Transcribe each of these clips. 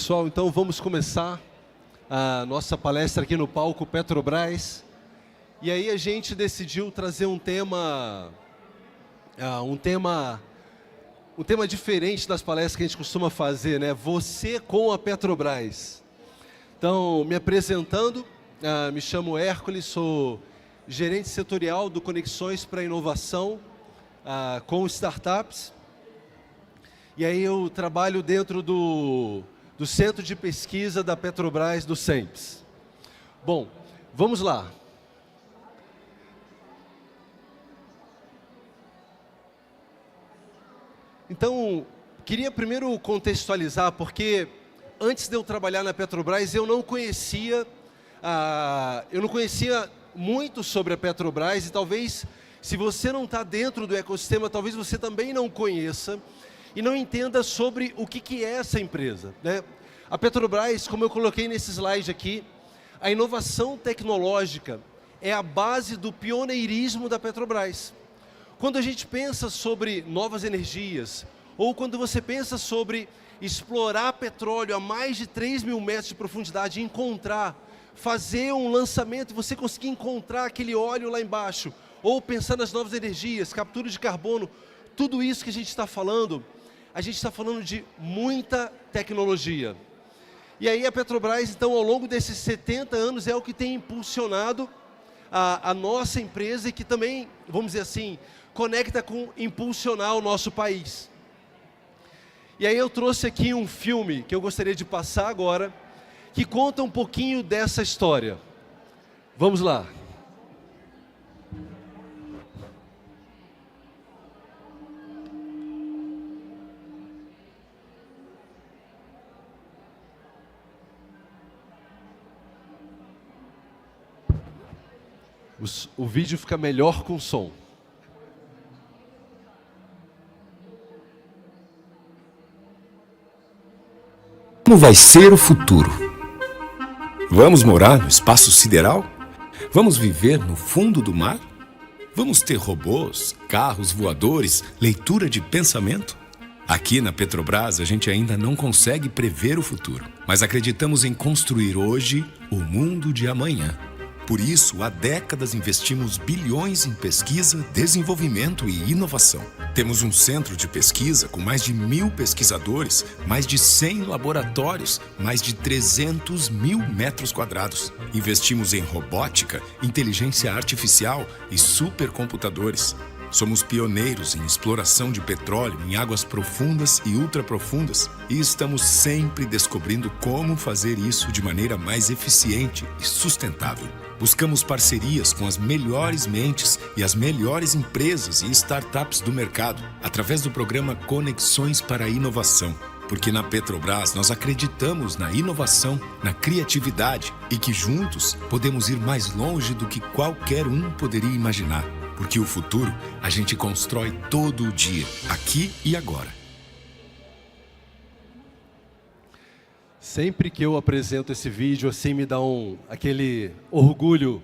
pessoal, então vamos começar a nossa palestra aqui no palco Petrobras. E aí a gente decidiu trazer um tema diferente das palestras que a gente costuma fazer, né? Você com a Petrobras. Então, me apresentando, me chamo Hércules, sou gerente setorial do Conexões para Inovação com startups. E aí eu trabalho dentro do Centro de Pesquisa da Petrobras, do CENPES. Bom, vamos lá. Então, queria primeiro contextualizar, porque antes de eu trabalhar na Petrobras, eu não conhecia muito sobre a Petrobras, e talvez, se você não está dentro do ecossistema, talvez você também não conheça e não entenda sobre o que é essa empresa, né? A Petrobras, como eu coloquei nesse slide aqui, a inovação tecnológica é a base do pioneirismo da Petrobras. Quando a gente pensa sobre novas energias, ou quando você pensa sobre explorar petróleo a mais de 3.000 metros de profundidade, fazer um lançamento e você conseguir encontrar aquele óleo lá embaixo, ou pensar nas novas energias, captura de carbono, tudo isso que a gente está falando de muita tecnologia. E aí a Petrobras, então, ao longo desses 70 anos, é o que tem impulsionado a nossa empresa e que também, vamos dizer assim, conecta com impulsionar o nosso país. E aí eu trouxe aqui um filme que eu gostaria de passar agora, que conta um pouquinho dessa história. Vamos lá. O vídeo fica melhor com som. Como vai ser o futuro? Vamos morar no espaço sideral? Vamos viver no fundo do mar? Vamos ter robôs, carros voadores, leitura de pensamento? Aqui na Petrobras a gente ainda não consegue prever o futuro, mas acreditamos em construir hoje o mundo de amanhã. Por isso, há décadas investimos bilhões em pesquisa, desenvolvimento e inovação. Temos um centro de pesquisa com mais de 1.000 pesquisadores, mais de 100 laboratórios, mais de 300.000 metros quadrados. Investimos em robótica, inteligência artificial e supercomputadores. Somos pioneiros em exploração de petróleo em águas profundas e ultraprofundas e estamos sempre descobrindo como fazer isso de maneira mais eficiente e sustentável. Buscamos parcerias com as melhores mentes e as melhores empresas e startups do mercado, através do programa Conexões para a Inovação. Porque na Petrobras nós acreditamos na inovação, na criatividade e que juntos podemos ir mais longe do que qualquer um poderia imaginar. Porque o futuro a gente constrói todo dia, aqui e agora. Sempre que eu apresento esse vídeo, assim me dá aquele orgulho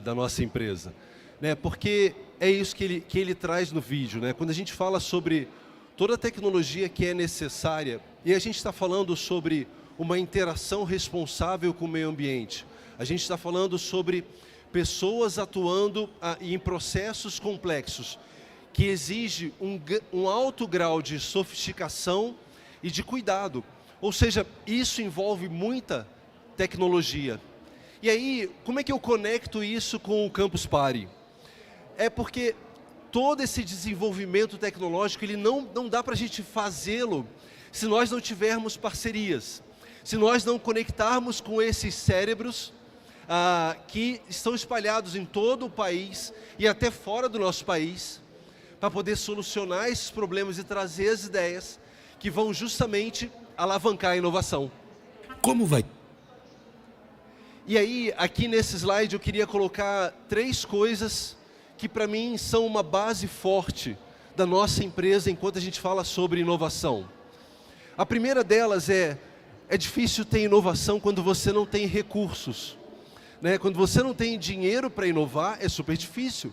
da nossa empresa, né? Porque é isso que ele traz no vídeo, né? Quando a gente fala sobre toda a tecnologia que é necessária, e a gente está falando sobre uma interação responsável com o meio ambiente, a gente está falando sobre pessoas atuando em processos complexos, que exige um alto grau de sofisticação e de cuidado. Ou seja, isso envolve muita tecnologia. E aí, como é que eu conecto isso com o Campus Party? É porque todo esse desenvolvimento tecnológico, ele não dá para a gente fazê-lo se nós não tivermos parcerias, se nós não conectarmos com esses cérebros que estão espalhados em todo o país e até fora do nosso país, para poder solucionar esses problemas e trazer as ideias que vão justamente alavancar a inovação. Como vai? E aí, aqui nesse slide, eu queria colocar 3 coisas que para mim são uma base forte da nossa empresa enquanto a gente fala sobre inovação. A primeira delas é difícil ter inovação quando você não tem recursos, né? Quando você não tem dinheiro para inovar, é super difícil.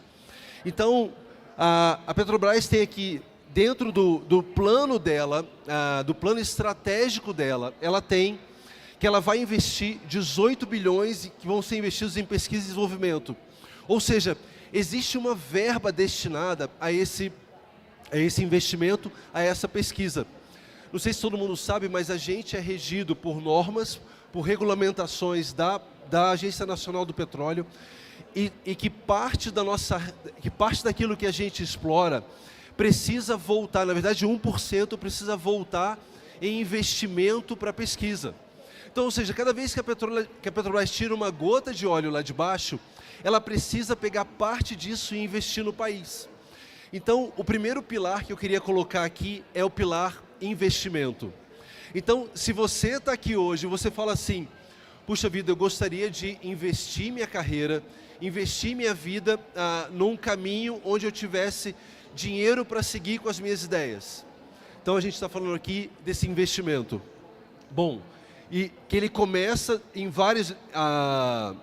Então, a Petrobras tem aqui dentro do plano dela, do plano estratégico dela, ela tem que ela vai investir 18 bilhões que vão ser investidos em pesquisa e desenvolvimento. Ou seja, existe uma verba destinada a esse investimento, a essa pesquisa. Não sei se todo mundo sabe, mas a gente é regido por normas, por regulamentações da Agência Nacional do Petróleo, e que parte daquilo que a gente explora precisa voltar, na verdade 1% precisa voltar em investimento para pesquisa. Então, ou seja, cada vez que a Petrobras tira uma gota de óleo lá de baixo, ela precisa pegar parte disso e investir no país. Então, o primeiro pilar que eu queria colocar aqui é o pilar investimento. Então, se você está aqui hoje e você fala assim, puxa vida, eu gostaria de investir minha carreira, investir minha vida num caminho onde eu tivesse dinheiro para seguir com as minhas ideias. Então, a gente está falando aqui desse investimento. Bom, e que ele começa em vários... a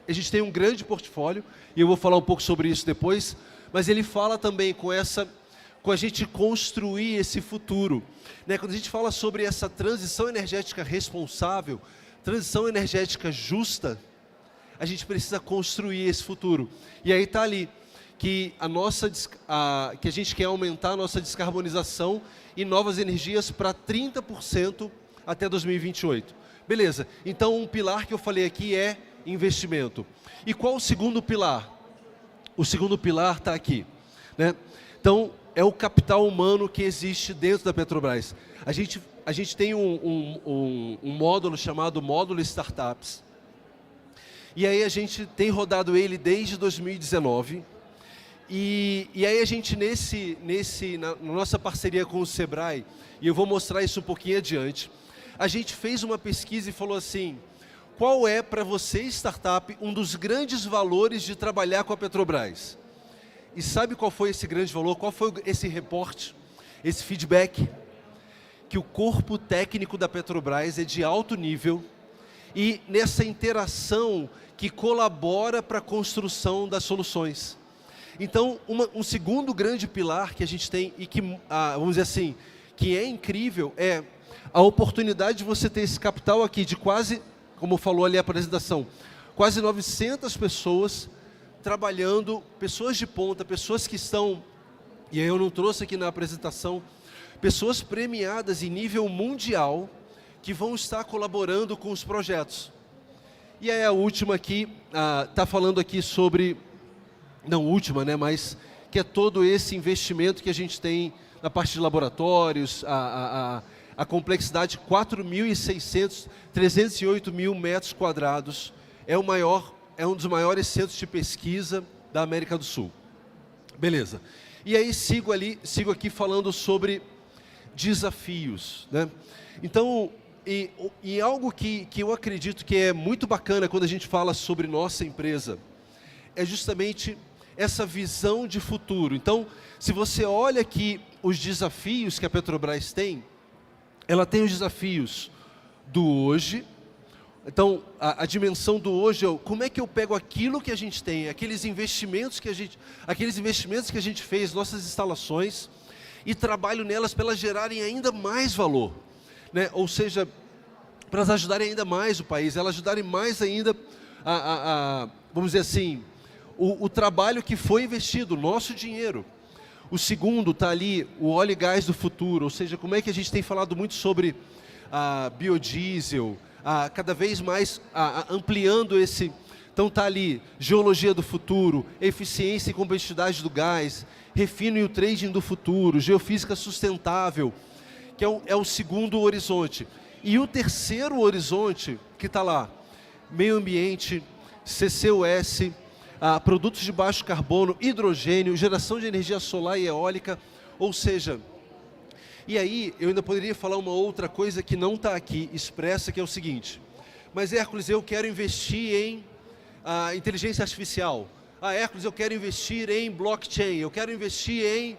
gente tem um grande portfólio, e eu vou falar um pouco sobre isso depois, mas ele fala também com a gente construir esse futuro. Né? Quando a gente fala sobre essa transição energética responsável, transição energética justa, a gente precisa construir esse futuro. E aí está ali, que a gente quer aumentar a nossa descarbonização e novas energias para 30% até 2028. Beleza, então um pilar que eu falei aqui é investimento. E qual o segundo pilar? O segundo pilar está aqui, né? Então, é o capital humano que existe dentro da Petrobras. A gente tem um módulo chamado Módulo Startups. E aí a gente tem rodado ele desde 2019. E aí a gente, na nossa parceria com o Sebrae, e eu vou mostrar isso um pouquinho adiante, a gente fez uma pesquisa e falou assim, qual é para você, startup, um dos grandes valores de trabalhar com a Petrobras? E sabe qual foi esse grande valor? Qual foi esse reporte, esse feedback? Que o corpo técnico da Petrobras é de alto nível e nessa interação que colabora para a construção das soluções. Então, um segundo grande pilar que a gente tem e que, vamos dizer assim, que é incrível, é a oportunidade de você ter esse capital aqui de quase, como falou ali a apresentação, quase 900 pessoas trabalhando, pessoas de ponta, pessoas que estão, e aí eu não trouxe aqui na apresentação, pessoas premiadas em nível mundial que vão estar colaborando com os projetos. E aí a última aqui, está falando aqui sobre, não última, né, mas que é todo esse investimento que a gente tem na parte de laboratórios, a complexidade 4.600, 308 mil metros quadrados, é um dos maiores centros de pesquisa da América do Sul. Beleza. E aí sigo aqui falando sobre desafios, né? Então, e algo que eu acredito que é muito bacana quando a gente fala sobre nossa empresa, é justamente essa visão de futuro. Então, se você olha aqui os desafios que a Petrobras tem, ela tem os desafios do hoje. Então, a dimensão do hoje é como é que eu pego aquilo que a gente tem, aqueles investimentos que a gente fez, nossas instalações, e trabalho nelas para elas gerarem ainda mais valor, né? Ou seja, para elas ajudarem ainda mais o país, elas ajudarem mais ainda vamos dizer assim, o trabalho que foi investido, o nosso dinheiro. O segundo está ali, o óleo e gás do futuro, ou seja, como é que a gente tem falado muito sobre biodiesel, cada vez mais ampliando esse... Então está ali, geologia do futuro, eficiência e competitividade do gás, refino e o trading do futuro, geofísica sustentável, que é o segundo horizonte. E o terceiro horizonte, que está lá, meio ambiente, CCUS, produtos de baixo carbono, hidrogênio, geração de energia solar e eólica, ou seja... E aí, eu ainda poderia falar uma outra coisa que não está aqui expressa, que é o seguinte, mas Hércules, eu quero investir em inteligência artificial. Hércules, eu quero investir em blockchain, eu quero investir em...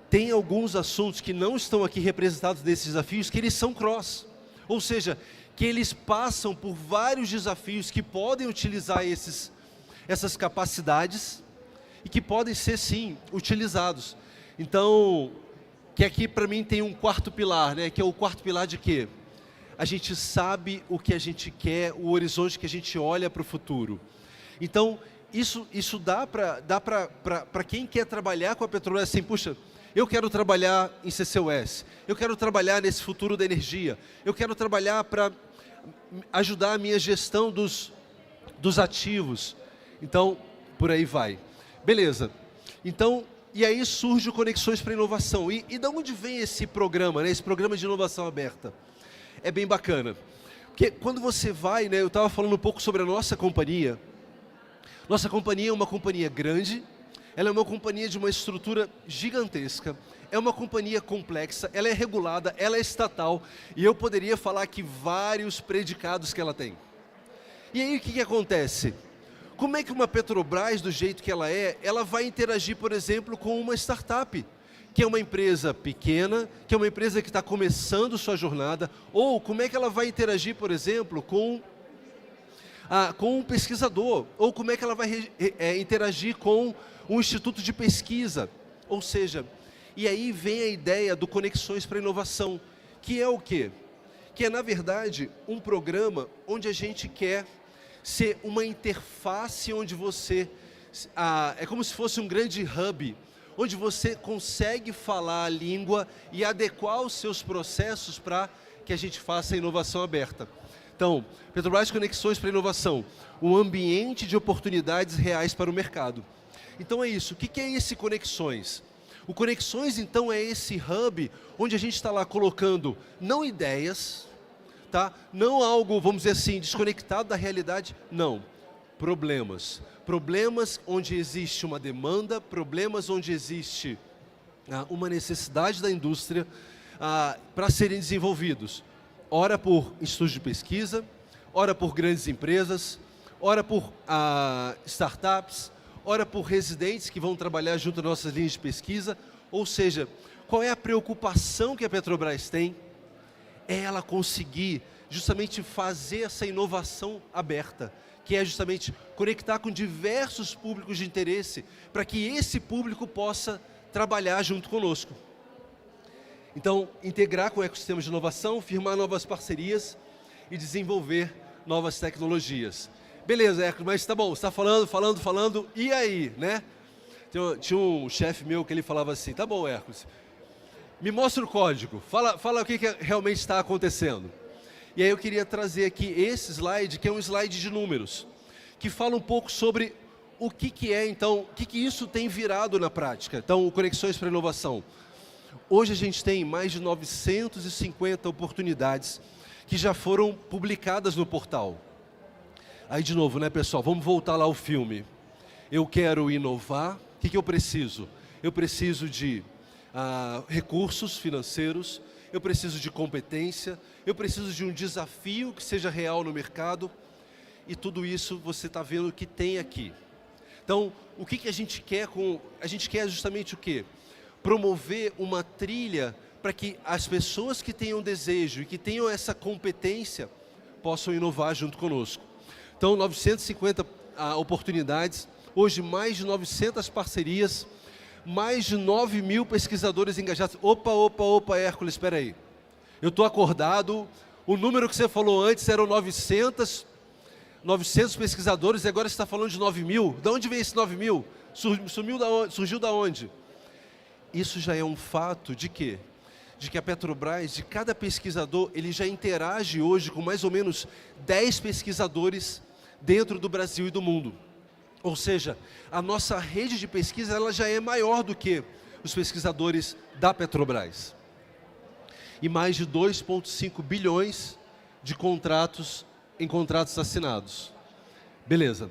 Tem alguns assuntos que não estão aqui representados nesses desafios, que eles são cross, ou seja, que eles passam por vários desafios que podem utilizar essas capacidades e que podem ser, sim, utilizados. Então, que aqui para mim tem um quarto pilar, né? Que é o quarto pilar de quê? A gente sabe o que a gente quer, o horizonte que a gente olha para o futuro. Então, isso dá para quem quer trabalhar com a Petrobras, assim, puxa, eu quero trabalhar em CCUS, eu quero trabalhar nesse futuro da energia, eu quero trabalhar para ajudar a minha gestão dos ativos. Então, por aí vai. Beleza. Então, e aí surge o Conexões para Inovação. E de onde vem esse programa, né? Esse programa de inovação aberta? É bem bacana. Porque quando você vai, né, eu estava falando um pouco sobre a nossa companhia. Nossa companhia é uma companhia grande, ela é uma companhia de uma estrutura gigantesca, é uma companhia complexa, ela é regulada, ela é estatal, e eu poderia falar aqui vários predicados que ela tem. E aí o que acontece? Como é que uma Petrobras, do jeito que ela vai interagir, por exemplo, com uma startup, que é uma empresa pequena, que é uma empresa que está começando sua jornada, ou como é que ela vai interagir, por exemplo, com um pesquisador, ou como é que ela vai interagir com um instituto de pesquisa. Ou seja, e aí vem a ideia do Conexões para Inovação, que é o quê? Que é, na verdade, um programa onde a gente quer ser uma interface onde você... é como se fosse um grande hub, onde você consegue falar a língua e adequar os seus processos para que a gente faça a inovação aberta. Então, Petrobras Conexões para Inovação, um ambiente de oportunidades reais para o mercado. Então é isso. O que é esse Conexões? O Conexões, então, é esse hub onde a gente está lá colocando não ideias, tá? Não algo, vamos dizer assim, desconectado da realidade, não. Problemas. Problemas onde existe uma demanda, problemas onde existe uma necessidade da indústria para serem desenvolvidos. Ora por institutos de pesquisa, ora por grandes empresas, ora por startups, ora por residentes que vão trabalhar junto às nossas linhas de pesquisa. Ou seja, qual é a preocupação que a Petrobras tem? É ela conseguir justamente fazer essa inovação aberta, que é justamente conectar com diversos públicos de interesse, para que esse público possa trabalhar junto conosco. Então, integrar com ecossistemas de inovação, firmar novas parcerias e desenvolver novas tecnologias. Beleza, Hércules, mas tá bom, você está falando, e aí, né? Tinha um chefe meu que ele falava assim, tá bom, Hércules, me mostra o código, fala o que realmente está acontecendo. E aí eu queria trazer aqui esse slide, que é um slide de números, que fala um pouco sobre o que é, então, o que isso tem virado na prática. Então, o Conexões para Inovação. Hoje a gente tem mais de 950 oportunidades que já foram publicadas no portal. Aí de novo, né, pessoal, vamos voltar lá ao filme. Eu quero inovar, o que eu preciso? Eu preciso de recursos financeiros, eu preciso de competência, eu preciso de um desafio que seja real no mercado, e tudo isso você está vendo que tem aqui. Então, o que a gente quer a gente quer justamente o quê? Promover uma trilha para que as pessoas que tenham desejo e que tenham essa competência possam inovar junto conosco. Então, 950 oportunidades, hoje mais de 900 parcerias, mais de 9 mil pesquisadores engajados. Opa, Hércules, espera aí. Eu estou acordado, o número que você falou antes eram 900 pesquisadores e agora você está falando de 9 mil. De onde vem esse 9 mil? Surgiu da onde? Isso já é um fato de quê? De que a Petrobras, de cada pesquisador, ele já interage hoje com mais ou menos 10 pesquisadores dentro do Brasil e do mundo. Ou seja, a nossa rede de pesquisa ela já é maior do que os pesquisadores da Petrobras. E mais de 2,5 bilhões de contratos em contratos assinados. Beleza.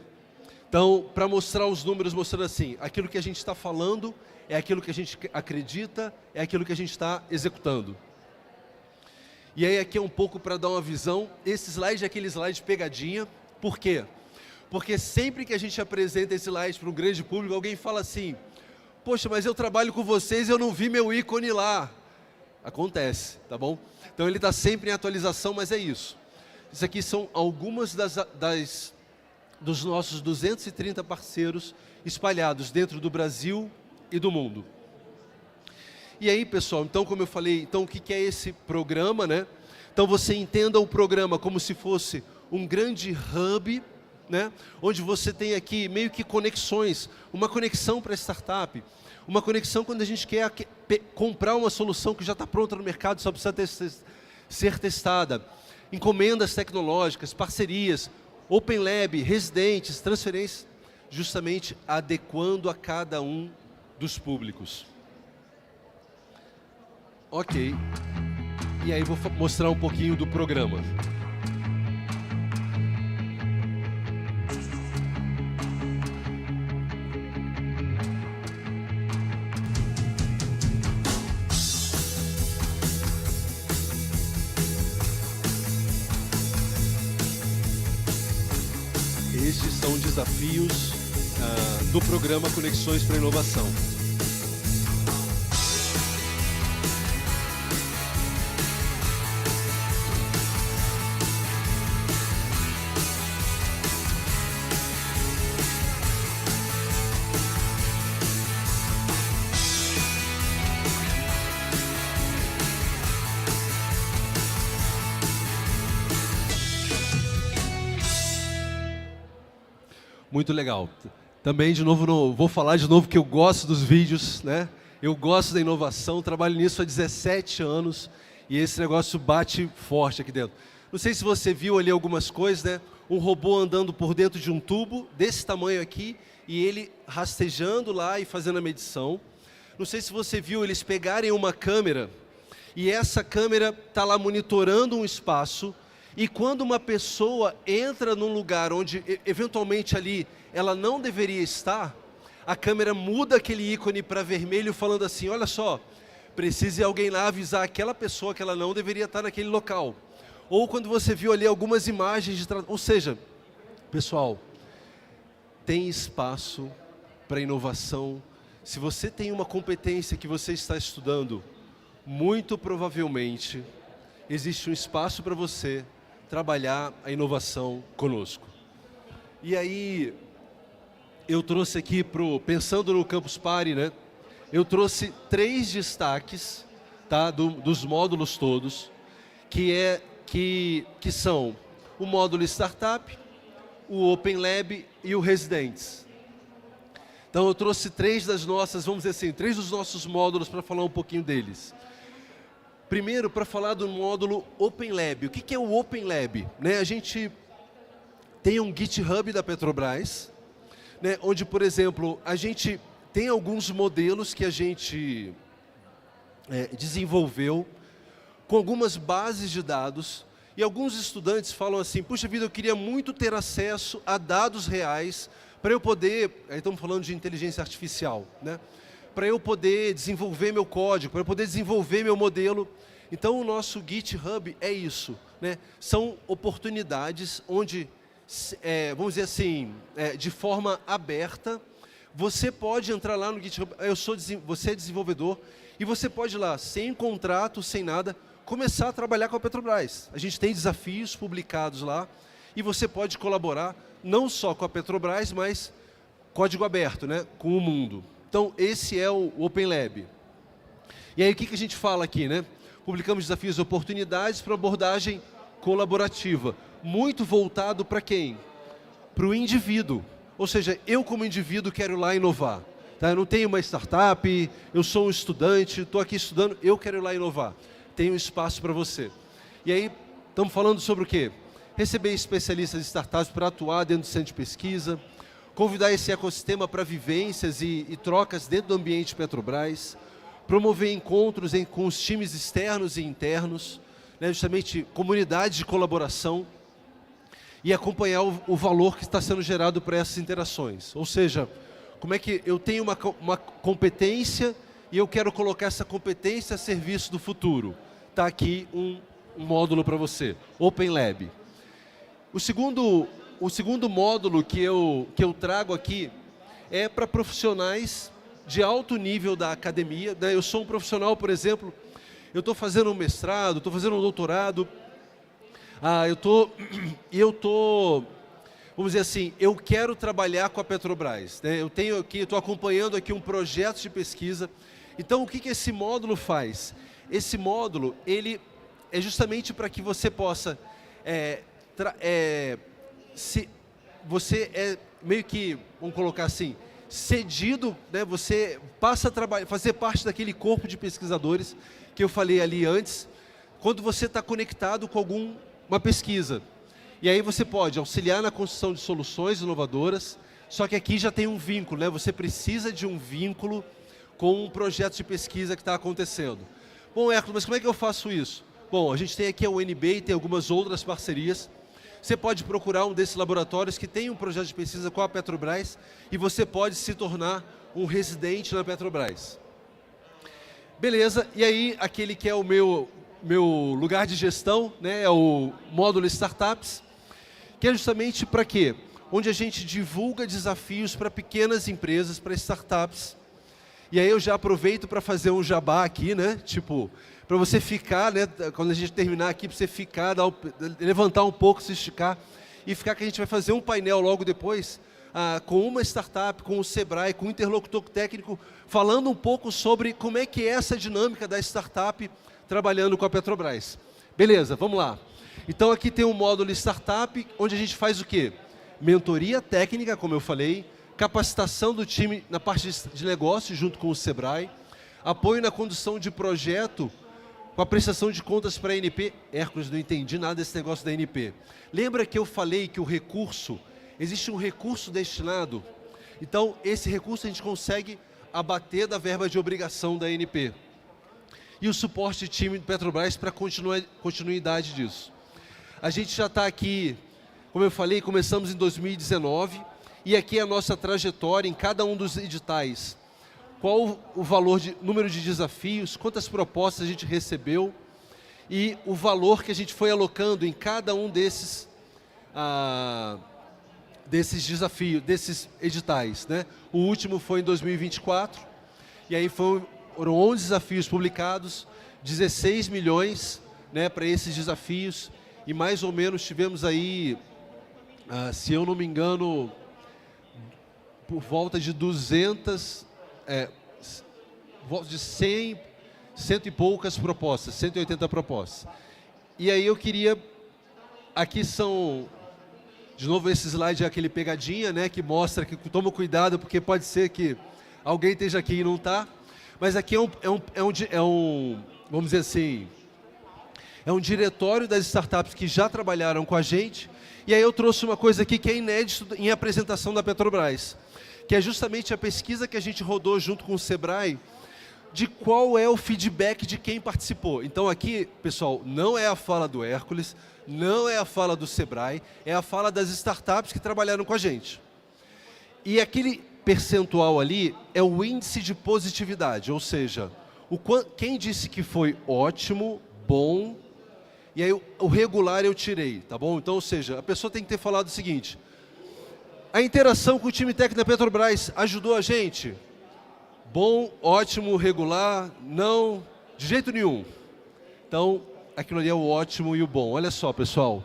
Então, para mostrar os números, mostrando assim, aquilo que a gente está falando é aquilo que a gente acredita, é aquilo que a gente está executando. E aí aqui é um pouco para dar uma visão, esse slide é aquele slide pegadinha, por quê? Porque sempre que a gente apresenta esse slide para um grande público, alguém fala assim, poxa, mas eu trabalho com vocês e eu não vi meu ícone lá. Acontece, tá bom? Então ele está sempre em atualização, mas é isso. Isso aqui são algumas das dos nossos 230 parceiros espalhados dentro do Brasil e do mundo. E aí, pessoal, então, como eu falei, então, o que é esse programa, né? Então, você entenda o programa como se fosse um grande hub, né? Onde você tem aqui meio que conexões, uma conexão para a startup, uma conexão quando a gente quer comprar uma solução que já está pronta no mercado, só precisa ser testada, encomendas tecnológicas, parcerias, Open Lab, residentes, transferências, justamente adequando a cada um dos públicos. Ok. E aí vou mostrar um pouquinho do programa. Estes são desafios do programa Conexões para a Inovação. Muito legal. Também, de novo, vou falar de novo que eu gosto dos vídeos, né? Eu gosto da inovação, trabalho nisso há 17 anos e esse negócio bate forte aqui dentro. Não sei se você viu ali algumas coisas, né? Um robô andando por dentro de um tubo desse tamanho aqui e ele rastejando lá e fazendo a medição. Não sei se você viu eles pegarem uma câmera e essa câmera está lá monitorando um espaço. E quando uma pessoa entra num lugar onde, eventualmente, ali ela não deveria estar, a câmera muda aquele ícone para vermelho, falando assim, olha só, precisa alguém lá avisar aquela pessoa que ela não deveria estar naquele local. Ou quando você viu ali algumas imagens, ou seja, pessoal, tem espaço para inovação. Se você tem uma competência que você está estudando, muito provavelmente existe um espaço para você trabalhar a inovação conosco. E aí, eu trouxe aqui, pensando no Campus Party, né? Eu trouxe 3 destaques, tá, dos módulos todos, que são o módulo Startup, o Open Lab e o Residentes. Então eu trouxe 3 das nossas, vamos dizer assim, 3 dos nossos módulos para falar um pouquinho deles. Primeiro, para falar do módulo Open Lab. O que é o Open Lab? Né, a gente tem um GitHub da Petrobras, né, onde, por exemplo, a gente tem alguns modelos que a gente desenvolveu com algumas bases de dados e alguns estudantes falam assim, puxa vida, eu queria muito ter acesso a dados reais para eu poder, aí estamos falando de inteligência artificial, né? Para eu poder desenvolver meu código, para eu poder desenvolver meu modelo. Então, o nosso GitHub é isso, né? São oportunidades onde, vamos dizer assim, de forma aberta, você pode entrar lá no GitHub, você é desenvolvedor, e você pode ir lá, sem contrato, sem nada, começar a trabalhar com a Petrobras. A gente tem desafios publicados lá, e você pode colaborar, não só com a Petrobras, mas código aberto, né? Com o mundo. Então, esse é o Open Lab. E aí, o que a gente fala aqui, né? Publicamos desafios e oportunidades para abordagem colaborativa. Muito voltado para quem? Para o indivíduo. Ou seja, eu como indivíduo quero ir lá inovar. Tá? Eu não tenho uma startup, eu sou um estudante, estou aqui estudando, eu quero ir lá inovar. Tem um espaço para você. E aí, estamos falando sobre o quê? Receber especialistas de startups para atuar dentro do centro de pesquisa, convidar esse ecossistema para vivências e trocas dentro do ambiente Petrobras, promover encontros com os times externos e internos, né, justamente comunidades de colaboração e acompanhar o valor que está sendo gerado para essas interações. Ou seja, como é que eu tenho uma competência e eu quero colocar essa competência a serviço do futuro. Está aqui um módulo para você, Open Lab. O segundo módulo que eu trago aqui é para profissionais de alto nível da academia. Né? Eu sou um profissional, por exemplo, eu estou fazendo um mestrado, estou fazendo um doutorado, eu estou vamos dizer assim, eu quero trabalhar com a Petrobras, né? Eu tenho aqui, estou acompanhando aqui um projeto de pesquisa. Então, o que esse módulo faz? Esse módulo, ele é justamente para que você possa, você é meio que, vamos colocar assim, cedido, né? Você passa a fazer parte daquele corpo de pesquisadores que eu falei ali antes, quando você está conectado com uma pesquisa. E aí você pode auxiliar na construção de soluções inovadoras, só que aqui já tem um vínculo, né? Você precisa de um vínculo com um projeto de pesquisa que está acontecendo. Bom, Hércules, mas como é que eu faço isso? Bom, a gente tem aqui a UNB e tem algumas outras parcerias. Você pode procurar um desses laboratórios que tem um projeto de pesquisa com a Petrobras e você pode se tornar um residente na Petrobras. Beleza, e aí aquele que é o meu lugar de gestão, né, é o módulo Startups, que é justamente para quê? Onde a gente divulga desafios para pequenas empresas, para startups. E aí eu já aproveito para fazer um jabá aqui, né? Tipo, para você ficar, né? Quando a gente terminar aqui, para você ficar, levantar um pouco, se esticar, e ficar que a gente vai fazer um painel logo depois, com uma startup, com o Sebrae, com o interlocutor técnico, falando um pouco sobre como é que é essa dinâmica da startup trabalhando com a Petrobras. Beleza, vamos lá. Então aqui tem um módulo Startup, onde a gente faz o quê? Mentoria técnica, como eu falei, capacitação do time na parte de negócio, junto com o Sebrae, apoio na condução de projeto, com a prestação de contas para a ANP. Hércules, não entendi nada desse negócio da ANP. Lembra que eu falei que o recurso, existe um recurso destinado? Então, esse recurso a gente consegue abater da verba de obrigação da ANP. E o suporte de time do Petrobras para continuidade disso. A gente já está aqui, como eu falei, começamos em 2019, e aqui é a nossa trajetória em cada um dos editais. Qual o valor, número de desafios, quantas propostas a gente recebeu e o valor que a gente foi alocando em cada um desses desafios, desses editais, né? O último foi em 2024, e aí foram 11 desafios publicados, 16 milhões, né, para esses desafios, e mais ou menos tivemos aí, se eu não me engano, por volta de 200, volta de 100 e poucas propostas, 180 propostas. E aí eu queria, aqui são, de novo esse slide é aquele pegadinha, né, que mostra que toma cuidado, porque pode ser que alguém esteja aqui e não está, mas aqui vamos dizer assim, é um diretório das startups que já trabalharam com a gente, e aí eu trouxe uma coisa aqui que é inédito em apresentação da Petrobras, que é justamente a pesquisa que a gente rodou junto com o Sebrae, de qual é o feedback de quem participou. Então aqui, pessoal, não é a fala do Hércules, não é a fala do Sebrae, é a fala das startups que trabalharam com a gente. E aquele percentual ali é o índice de positividade, ou seja, quem disse que foi ótimo, bom, e aí o regular eu tirei, tá bom? Então, ou seja, a pessoa tem que ter falado o seguinte: a interação com o time técnico da Petrobras ajudou a gente? Bom, ótimo, regular, não, de jeito nenhum. Então, aquilo ali é o ótimo e o bom. Olha só, pessoal,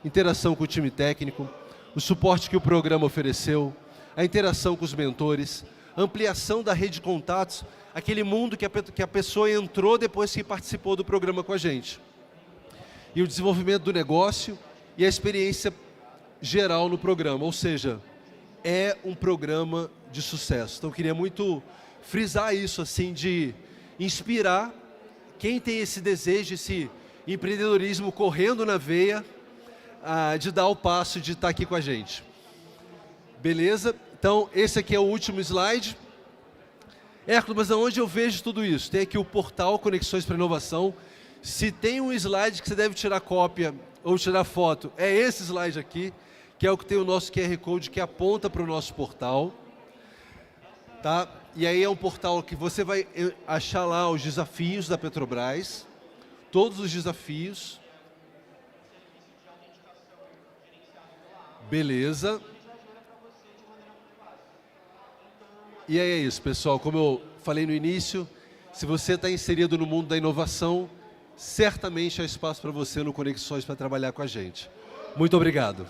interação com o time técnico, o suporte que o programa ofereceu, a interação com os mentores, ampliação da rede de contatos, aquele mundo que a pessoa entrou depois que participou do programa com a gente. E o desenvolvimento do negócio e a experiência geral no programa, ou seja, é um programa de sucesso. Então eu queria muito frisar isso, assim, de inspirar quem tem esse desejo, esse empreendedorismo correndo na veia, de dar o passo de estar aqui com a gente. Beleza? Então esse aqui é o último slide. Hércules, mas aonde eu vejo tudo isso? Tem aqui o portal Conexões para Inovação. Se tem um slide que você deve tirar cópia ou tirar foto, é esse slide aqui, que é o que tem o nosso QR Code que aponta para o nosso portal. Tá? E aí é um portal que você vai achar lá os desafios da Petrobras, todos os desafios. Beleza. E aí é isso, pessoal. Como eu falei no início, se você está inserido no mundo da inovação, certamente há espaço para você no Conexões para trabalhar com a gente. Muito obrigado.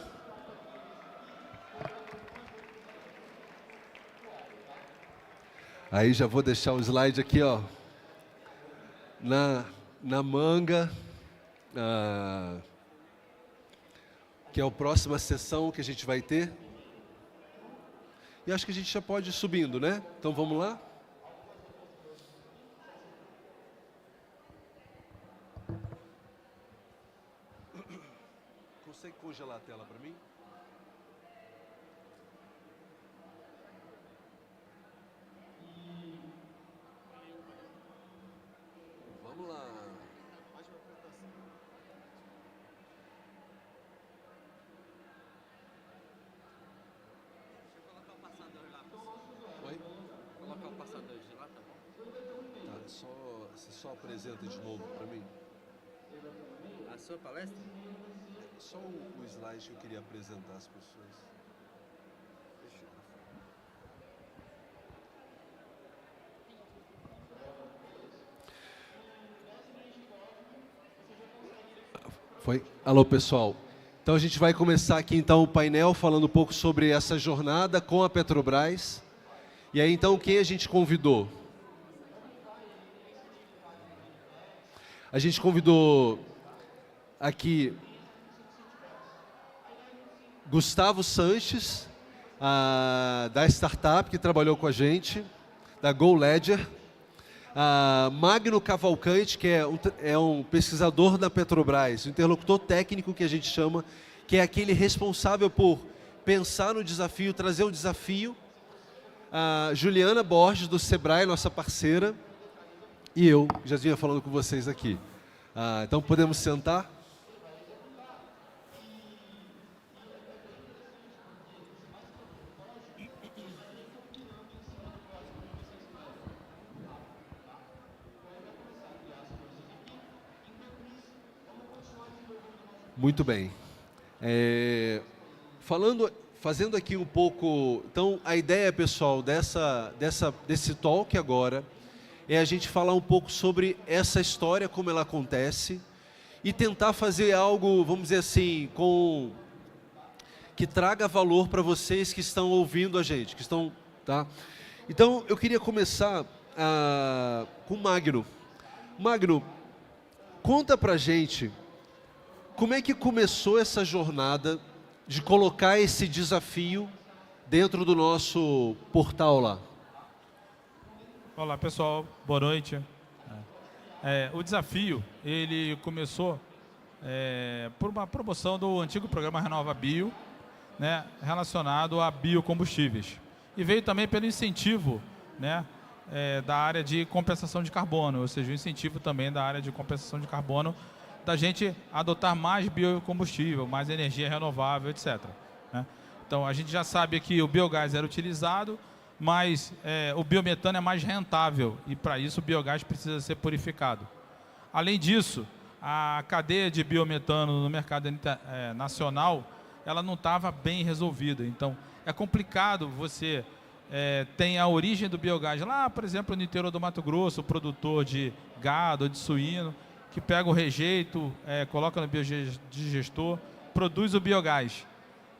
Aí já vou deixar o slide aqui, ó, na manga, que é a próxima sessão que a gente vai ter. E acho que a gente já pode ir subindo, né? Então vamos lá? Consegue congelar a tela para mim? Vamos lá. Oi? Colocar o passador de lá, tá bom? Tá, você só apresenta de novo para mim. A sua palestra? Só o slide que eu queria apresentar às pessoas. Foi? Alô, pessoal. Então a gente vai começar aqui então o painel falando um pouco sobre essa jornada com a Petrobras. E aí então quem a gente convidou? A gente convidou aqui Gustavo Sanches, da startup que trabalhou com a gente, da GoLedger. Magno Cavalcante, que é um pesquisador da Petrobras, um interlocutor técnico que a gente chama, que é aquele responsável por pensar no desafio, trazer o desafio. Juliana Borges, do Sebrae, nossa parceira, e eu, já vinha falando com vocês aqui. Então podemos sentar? Muito bem. Fazendo aqui um pouco... Então, a ideia, pessoal, desse talk agora é a gente falar um pouco sobre essa história, como ela acontece, e tentar fazer algo, vamos dizer assim, que traga valor para vocês que estão ouvindo a gente, que estão... Tá? Então, eu queria começar com o Magno. Magno, conta pra gente... Como é que começou essa jornada de colocar esse desafio dentro do nosso portal lá? Olá pessoal, boa noite. O desafio, ele começou por uma promoção do antigo programa Renova Bio, né, relacionado a biocombustíveis. E veio também pelo incentivo, né, da área de compensação de carbono, ou seja, o incentivo também da área de compensação de carbono, da gente adotar mais biocombustível, mais energia renovável, etc. né? Então, a gente já sabe que o biogás era utilizado, mas o biometano é mais rentável e, para isso, o biogás precisa ser purificado. Além disso, a cadeia de biometano no mercado nacional, ela não estava bem resolvida. Então, é complicado você ter a origem do biogás lá, por exemplo, no interior do Mato Grosso, o produtor de gado ou de suíno, que pega o rejeito, coloca no biodigestor, produz o biogás.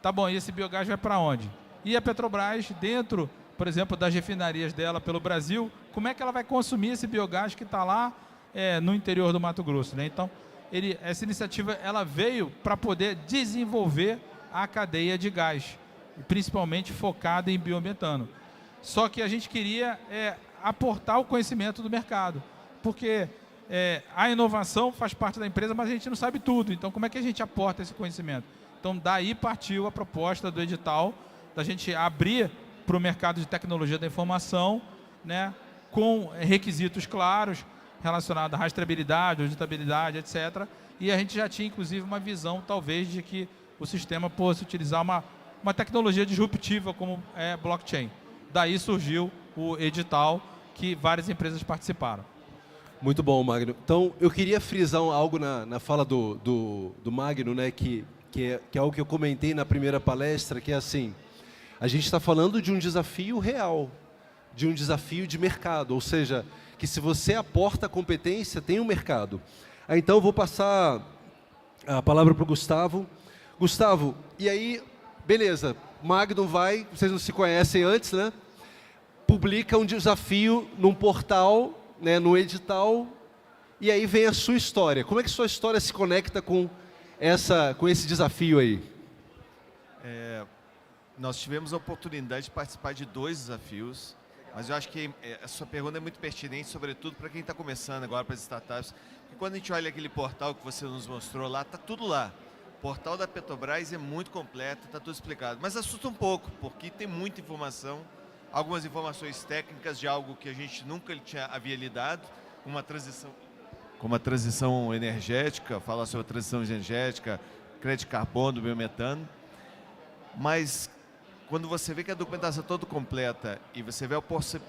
Tá bom, e esse biogás vai para onde? E a Petrobras, dentro, por exemplo, das refinarias dela pelo Brasil, como é que ela vai consumir esse biogás que está lá no interior do Mato Grosso? Né? Então, essa iniciativa ela veio para poder desenvolver a cadeia de gás, principalmente focada em biometano. Só que a gente queria aportar o conhecimento do mercado, porque... a inovação faz parte da empresa, mas a gente não sabe tudo. Então, como é que a gente aporta esse conhecimento? Então, daí partiu a proposta do edital, da gente abrir para o mercado de tecnologia da informação, né, com requisitos claros relacionados à rastreabilidade, auditabilidade, etc. E a gente já tinha, inclusive, uma visão, talvez, de que o sistema fosse utilizar uma tecnologia disruptiva como blockchain. Daí surgiu o edital, que várias empresas participaram. Muito bom, Magno. Então, eu queria frisar algo na fala do Magno, né, que é algo que eu comentei na primeira palestra, que é assim, a gente está falando de um desafio real, de um desafio de mercado, ou seja, que se você aporta competência, tem um mercado. Então, eu vou passar a palavra para o Gustavo. Gustavo, e aí, beleza, Magno vai, vocês não se conhecem antes, né? publica um desafio num portal, né, no edital, e aí vem a sua história. Como é que sua história se conecta com esse desafio aí? Nós tivemos a oportunidade de participar de 2 desafios, mas eu acho que a sua pergunta é muito pertinente, sobretudo para quem está começando agora, para as startups. Porque quando a gente olha aquele portal que você nos mostrou lá, está tudo lá. O portal da Petrobras é muito completo, está tudo explicado. Mas assusta um pouco, porque tem muita informação, algumas informações técnicas de algo que a gente nunca havia lidado, como a transição energética, falar sobre a transição energética, crédito de carbono, biometano. Mas quando você vê que a documentação é toda completa e você vê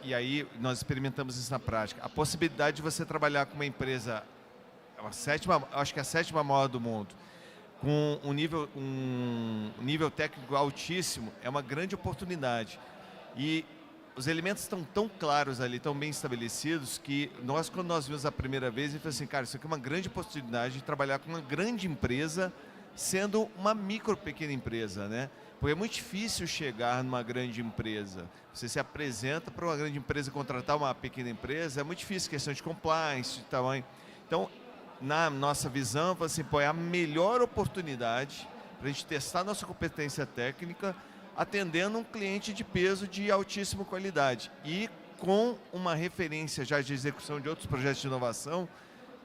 e aí nós experimentamos isso na prática, a possibilidade de você trabalhar com uma empresa, acho que a 7ª maior do mundo, com um nível técnico altíssimo, é uma grande oportunidade. E os elementos estão tão claros ali, tão bem estabelecidos, que quando nós vimos a primeira vez, a gente falou assim, cara, isso aqui é uma grande oportunidade de trabalhar com uma grande empresa, sendo uma pequena empresa, né? Porque é muito difícil chegar numa grande empresa. Você se apresenta para uma grande empresa contratar uma pequena empresa, é muito difícil, questão de compliance, de tamanho. Então, na nossa visão, assim, é a melhor oportunidade para a gente testar nossa competência técnica, atendendo um cliente de peso de altíssima qualidade. E com uma referência já de execução de outros projetos de inovação,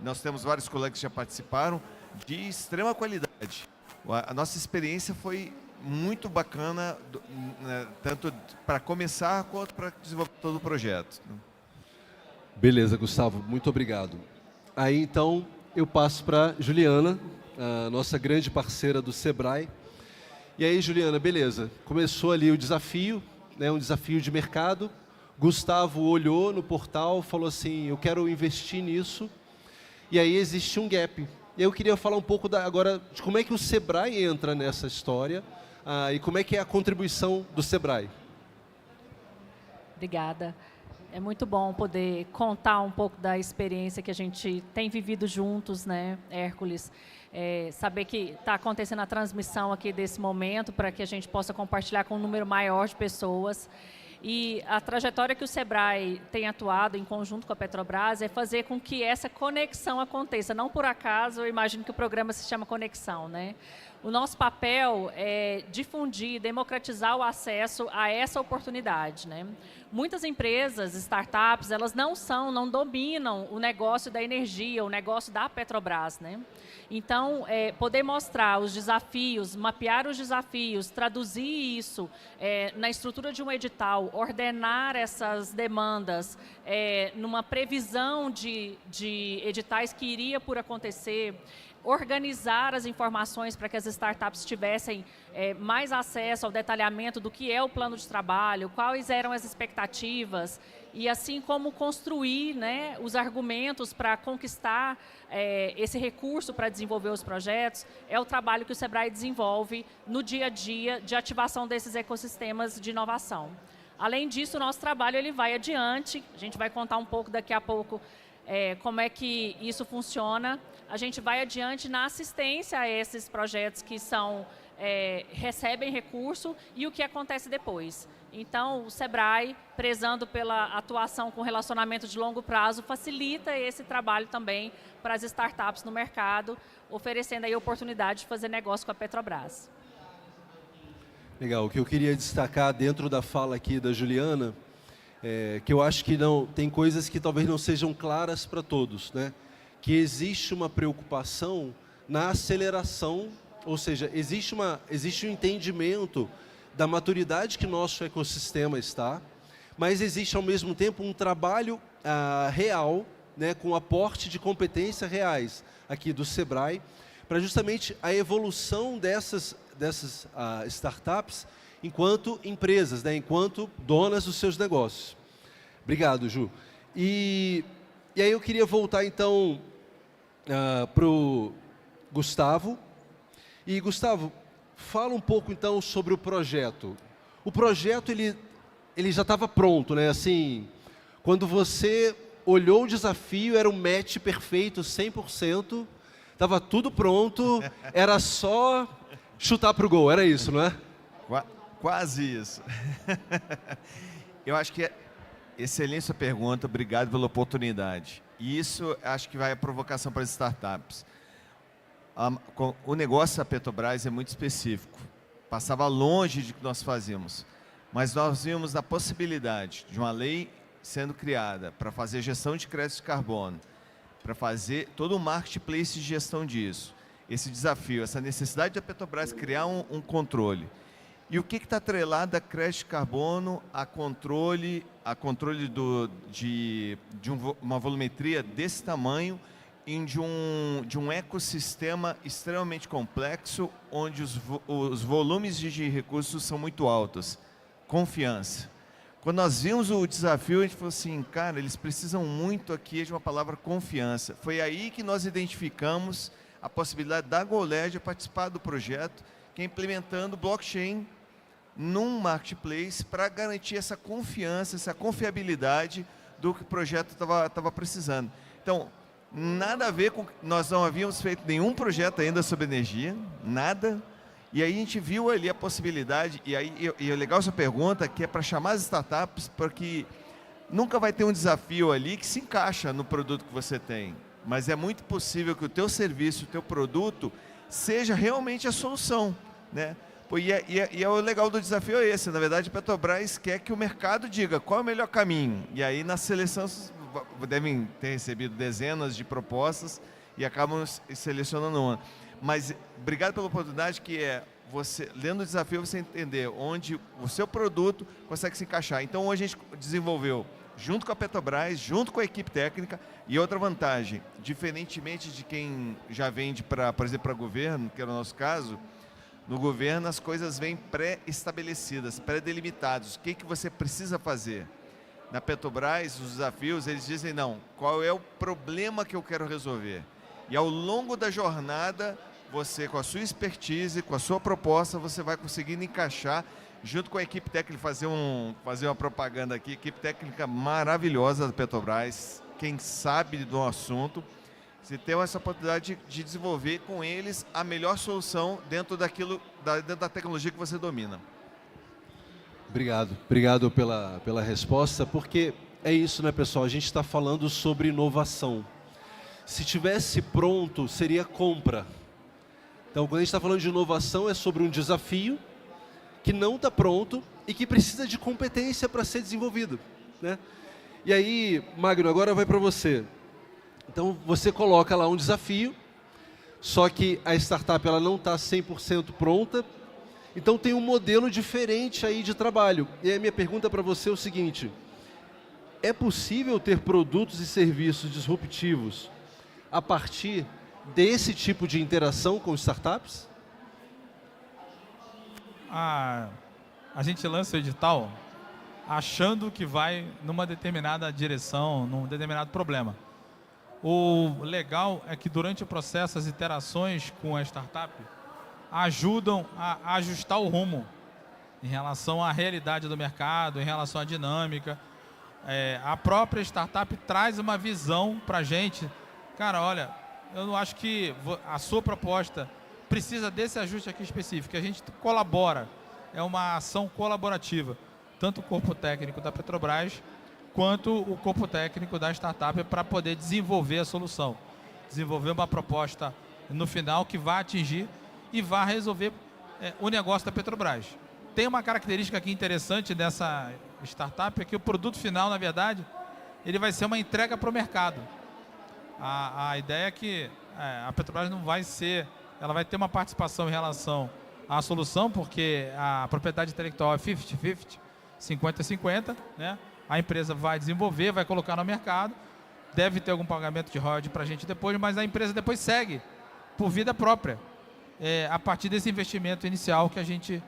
nós temos vários colegas que já participaram, de extrema qualidade. A nossa experiência foi muito bacana, né, tanto para começar quanto para desenvolver todo o projeto. Beleza, Gustavo, muito obrigado. Aí então eu passo para Juliana, a nossa grande parceira do Sebrae. E aí, Juliana, beleza, começou ali o desafio, né, um desafio de mercado. Gustavo olhou no portal, falou assim, eu quero investir nisso. E aí existe um gap. Eu queria falar um pouco agora de como é que o Sebrae entra nessa história e como é que é a contribuição do Sebrae. Obrigada. É muito bom poder contar um pouco da experiência que a gente tem vivido juntos, né, Hércules? Saber que está acontecendo a transmissão aqui desse momento para que a gente possa compartilhar com um número maior de pessoas. E a trajetória que o Sebrae tem atuado em conjunto com a Petrobras é fazer com que essa conexão aconteça. Não por acaso, eu imagino que o programa se chama Conexão, né? O nosso papel é difundir, democratizar o acesso a essa oportunidade, né? Muitas empresas, startups, elas não dominam o negócio da energia, o negócio da Petrobras, né? Então, poder mostrar os desafios, mapear os desafios, traduzir isso na estrutura de um edital, ordenar essas demandas numa previsão de editais que iria por acontecer, organizar as informações para que as startups tivessem mais acesso ao detalhamento do que é o plano de trabalho, quais eram as expectativas, e assim como construir, né, os argumentos para conquistar esse recurso para desenvolver os projetos, é o trabalho que o Sebrae desenvolve no dia a dia de ativação desses ecossistemas de inovação. Além disso, o nosso trabalho ele vai adiante, a gente vai contar um pouco daqui a pouco como é que isso funciona. A gente vai adiante na assistência a esses projetos que recebem recurso e o que acontece depois. Então, o Sebrae, prezando pela atuação com relacionamento de longo prazo, facilita esse trabalho também para as startups no mercado, oferecendo aí a oportunidade de fazer negócio com a Petrobras. Legal, o que eu queria destacar dentro da fala aqui da Juliana, que eu acho que tem coisas que talvez não sejam claras para todos, né? Que existe uma preocupação na aceleração, ou seja, existe um entendimento da maturidade que nosso ecossistema está, mas existe ao mesmo tempo um trabalho real, né, com aporte de competências reais aqui do Sebrae, para justamente a evolução dessas startups enquanto empresas, né, enquanto donas dos seus negócios. Obrigado, Ju. E aí eu queria voltar então para o Gustavo. E Gustavo, fala um pouco então sobre o projeto. O projeto ele já estava pronto, né? Assim, quando você olhou o desafio, era um match perfeito, 100%, estava tudo pronto, era só chutar para o gol, era isso, não é? Quase isso. Eu acho que Excelente sua pergunta, obrigado pela oportunidade. E isso acho que vai a provocação para as startups. O negócio da Petrobras é muito específico, passava longe de que nós fazíamos, mas nós vimos a possibilidade de uma lei sendo criada para fazer gestão de crédito de carbono, para fazer todo o marketplace de gestão disso, esse desafio, essa necessidade da Petrobras criar um controle. E o que está atrelado a crédito de carbono, a controle de uma volumetria desse tamanho, de um ecossistema extremamente complexo, onde os volumes de recursos são muito altos. Confiança. Quando nós vimos o desafio, a gente falou assim, cara, eles precisam muito aqui de uma palavra confiança. Foi aí que nós identificamos a possibilidade da GoLed participar do projeto, que é implementando blockchain num marketplace para garantir essa confiança, essa confiabilidade do que o projeto estava precisando. Então, nada a ver com... Nós não havíamos feito nenhum projeto ainda sobre energia, nada. E aí a gente viu ali a possibilidade, e é legal essa pergunta, que é para chamar as startups, porque nunca vai ter um desafio ali que se encaixa no produto que você tem. Mas é muito possível que o teu serviço, o teu produto, seja realmente a solução, né? E o legal do desafio é esse, na verdade a Petrobras quer que o mercado diga qual é o melhor caminho. E aí na seleção devem ter recebido dezenas de propostas e acabam selecionando uma. Mas obrigado pela oportunidade, que é você, lendo o desafio, você entender onde o seu produto consegue se encaixar. Então hoje a gente desenvolveu, junto com a Petrobras, junto com a equipe técnica, e outra vantagem, diferentemente de quem já vende, por exemplo, para governo, que era o nosso caso, no governo as coisas vêm pré-estabelecidas, pré-delimitadas. O que você precisa fazer? Na Petrobras, os desafios, eles dizem, não, qual é o problema que eu quero resolver? E ao longo da jornada, você, com a sua expertise, com a sua proposta, você vai conseguindo encaixar, junto com a equipe técnica, fazer uma propaganda aqui, equipe técnica maravilhosa da Petrobras, quem sabe do assunto, você tem essa oportunidade de desenvolver com eles a melhor solução dentro da tecnologia que você domina. Obrigado pela resposta, porque é isso, né, pessoal? A gente está falando sobre inovação. Se tivesse pronto, seria compra. Então, quando a gente está falando de inovação, é sobre um desafio que não está pronto e que precisa de competência para ser desenvolvido, né? E aí, Magno, agora vai para você. Então, você coloca lá um desafio, só que a startup ela não está 100% pronta, então tem um modelo diferente aí de trabalho. E aí a minha pergunta para você é o seguinte, é possível ter produtos e serviços disruptivos a partir desse tipo de interação com startups? A gente lança o edital achando que vai numa determinada direção, num determinado problema. O legal é que durante o processo as interações com a startup ajudam a ajustar o rumo em relação à realidade do mercado, em relação à dinâmica. A própria startup traz uma visão para a gente. Cara, olha, eu não acho que a sua proposta precisa desse ajuste aqui específico. A gente colabora, é uma ação colaborativa, tanto o corpo técnico da Petrobras quanto o corpo técnico da startup para poder desenvolver a solução. Desenvolver uma proposta no final que vai atingir e vai resolver o negócio da Petrobras. Tem uma característica aqui interessante dessa startup, é que o produto final, na verdade, ele vai ser uma entrega para o mercado. A ideia é que a Petrobras não vai ser, ela vai ter uma participação em relação à solução, porque a propriedade intelectual é 50-50, 50-50, né? A empresa vai desenvolver, vai colocar no mercado, deve ter algum pagamento de royalties para a gente depois, mas a empresa depois segue por vida própria, a partir desse investimento inicial que a gente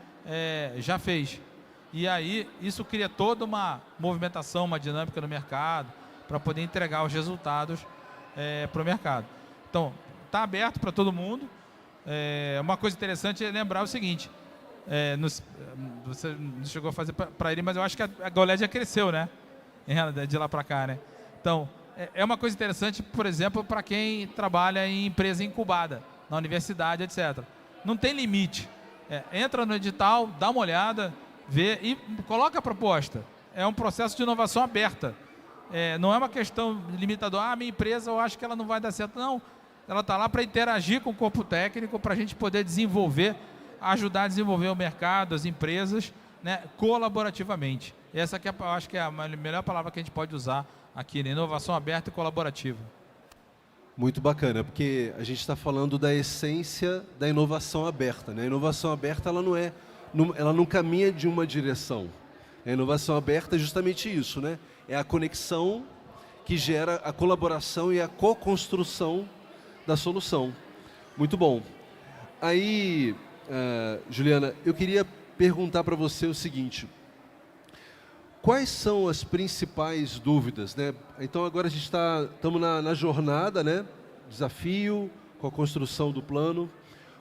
já fez. E aí isso cria toda uma movimentação, uma dinâmica no mercado, para poder entregar os resultados para o mercado. Então, está aberto para todo mundo. Uma coisa interessante é lembrar o seguinte, você não chegou a fazer para ele, mas eu acho que a GoLed já cresceu, né? De lá para cá, né? Então, é uma coisa interessante, por exemplo, para quem trabalha em empresa incubada, na universidade, etc. Não tem limite. Entra no edital, dá uma olhada, vê e coloca a proposta. é um processo de inovação aberta. Não é uma questão limitadora, minha empresa eu acho que ela não vai dar certo. Não, ela está lá para interagir com o corpo técnico, para a gente poder desenvolver, ajudar a desenvolver o mercado, as empresas, né, colaborativamente. Essa aqui eu acho que é a melhor palavra que a gente pode usar aqui, né? Inovação aberta e colaborativa. Muito bacana, porque a gente está falando da essência da inovação aberta, né? A inovação aberta ela não caminha de uma direção. A inovação aberta é justamente isso, né? É a conexão que gera a colaboração e a co-construção da solução. Muito bom. Aí, Juliana, eu queria perguntar para você o seguinte: quais são as principais dúvidas, né? Então agora a gente estamos na jornada, né? Desafio com a construção do plano.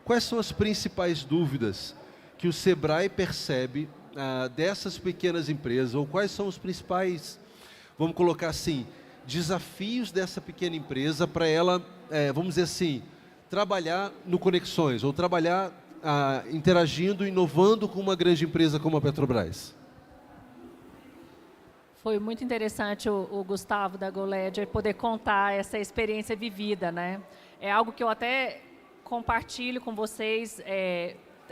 Quais são as principais dúvidas que o Sebrae percebe dessas pequenas empresas, ou quais são os principais, vamos colocar assim, desafios dessa pequena empresa para ela, vamos dizer assim, trabalhar no Conexões, ou trabalhar interagindo, inovando com uma grande empresa como a Petrobras? Foi muito interessante o Gustavo da GoLedger poder contar essa experiência vivida, né? É algo que eu até compartilho com vocês,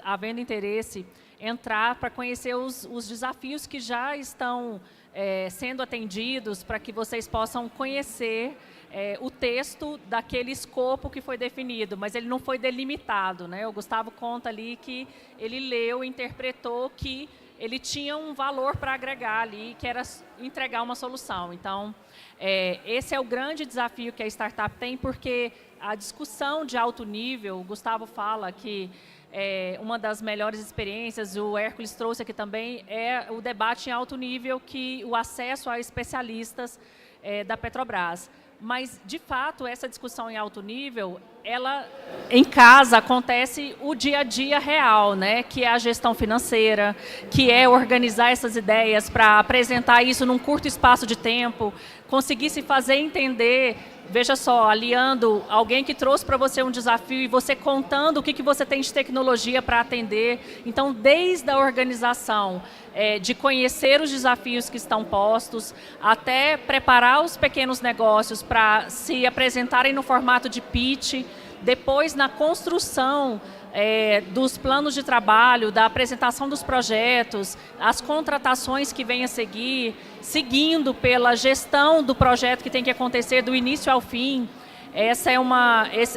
havendo interesse, entrar para conhecer os desafios que já estão sendo atendidos, para que vocês possam conhecer o texto daquele escopo que foi definido, mas ele não foi delimitado, né? O Gustavo conta ali que ele leu, interpretou que ele tinha um valor para agregar ali, que era entregar uma solução. Então, esse é o grande desafio que a startup tem, porque a discussão de alto nível, o Gustavo fala que uma das melhores experiências, o Hércules trouxe aqui também, é o debate em alto nível, que o acesso a especialistas da Petrobras. Mas, de fato, essa discussão em alto nível, ela, em casa, acontece o dia a dia real, né? Que é a gestão financeira, que é organizar essas ideias para apresentar isso num curto espaço de tempo, conseguir se fazer entender, veja só, aliando alguém que trouxe para você um desafio e você contando o que você tem de tecnologia para atender. Então, desde a organização, de conhecer os desafios que estão postos, até preparar os pequenos negócios para se apresentarem no formato de pitch, depois na construção dos planos de trabalho, da apresentação dos projetos, as contratações que vêm a seguir, seguindo pela gestão do projeto que tem que acontecer do início ao fim. Essa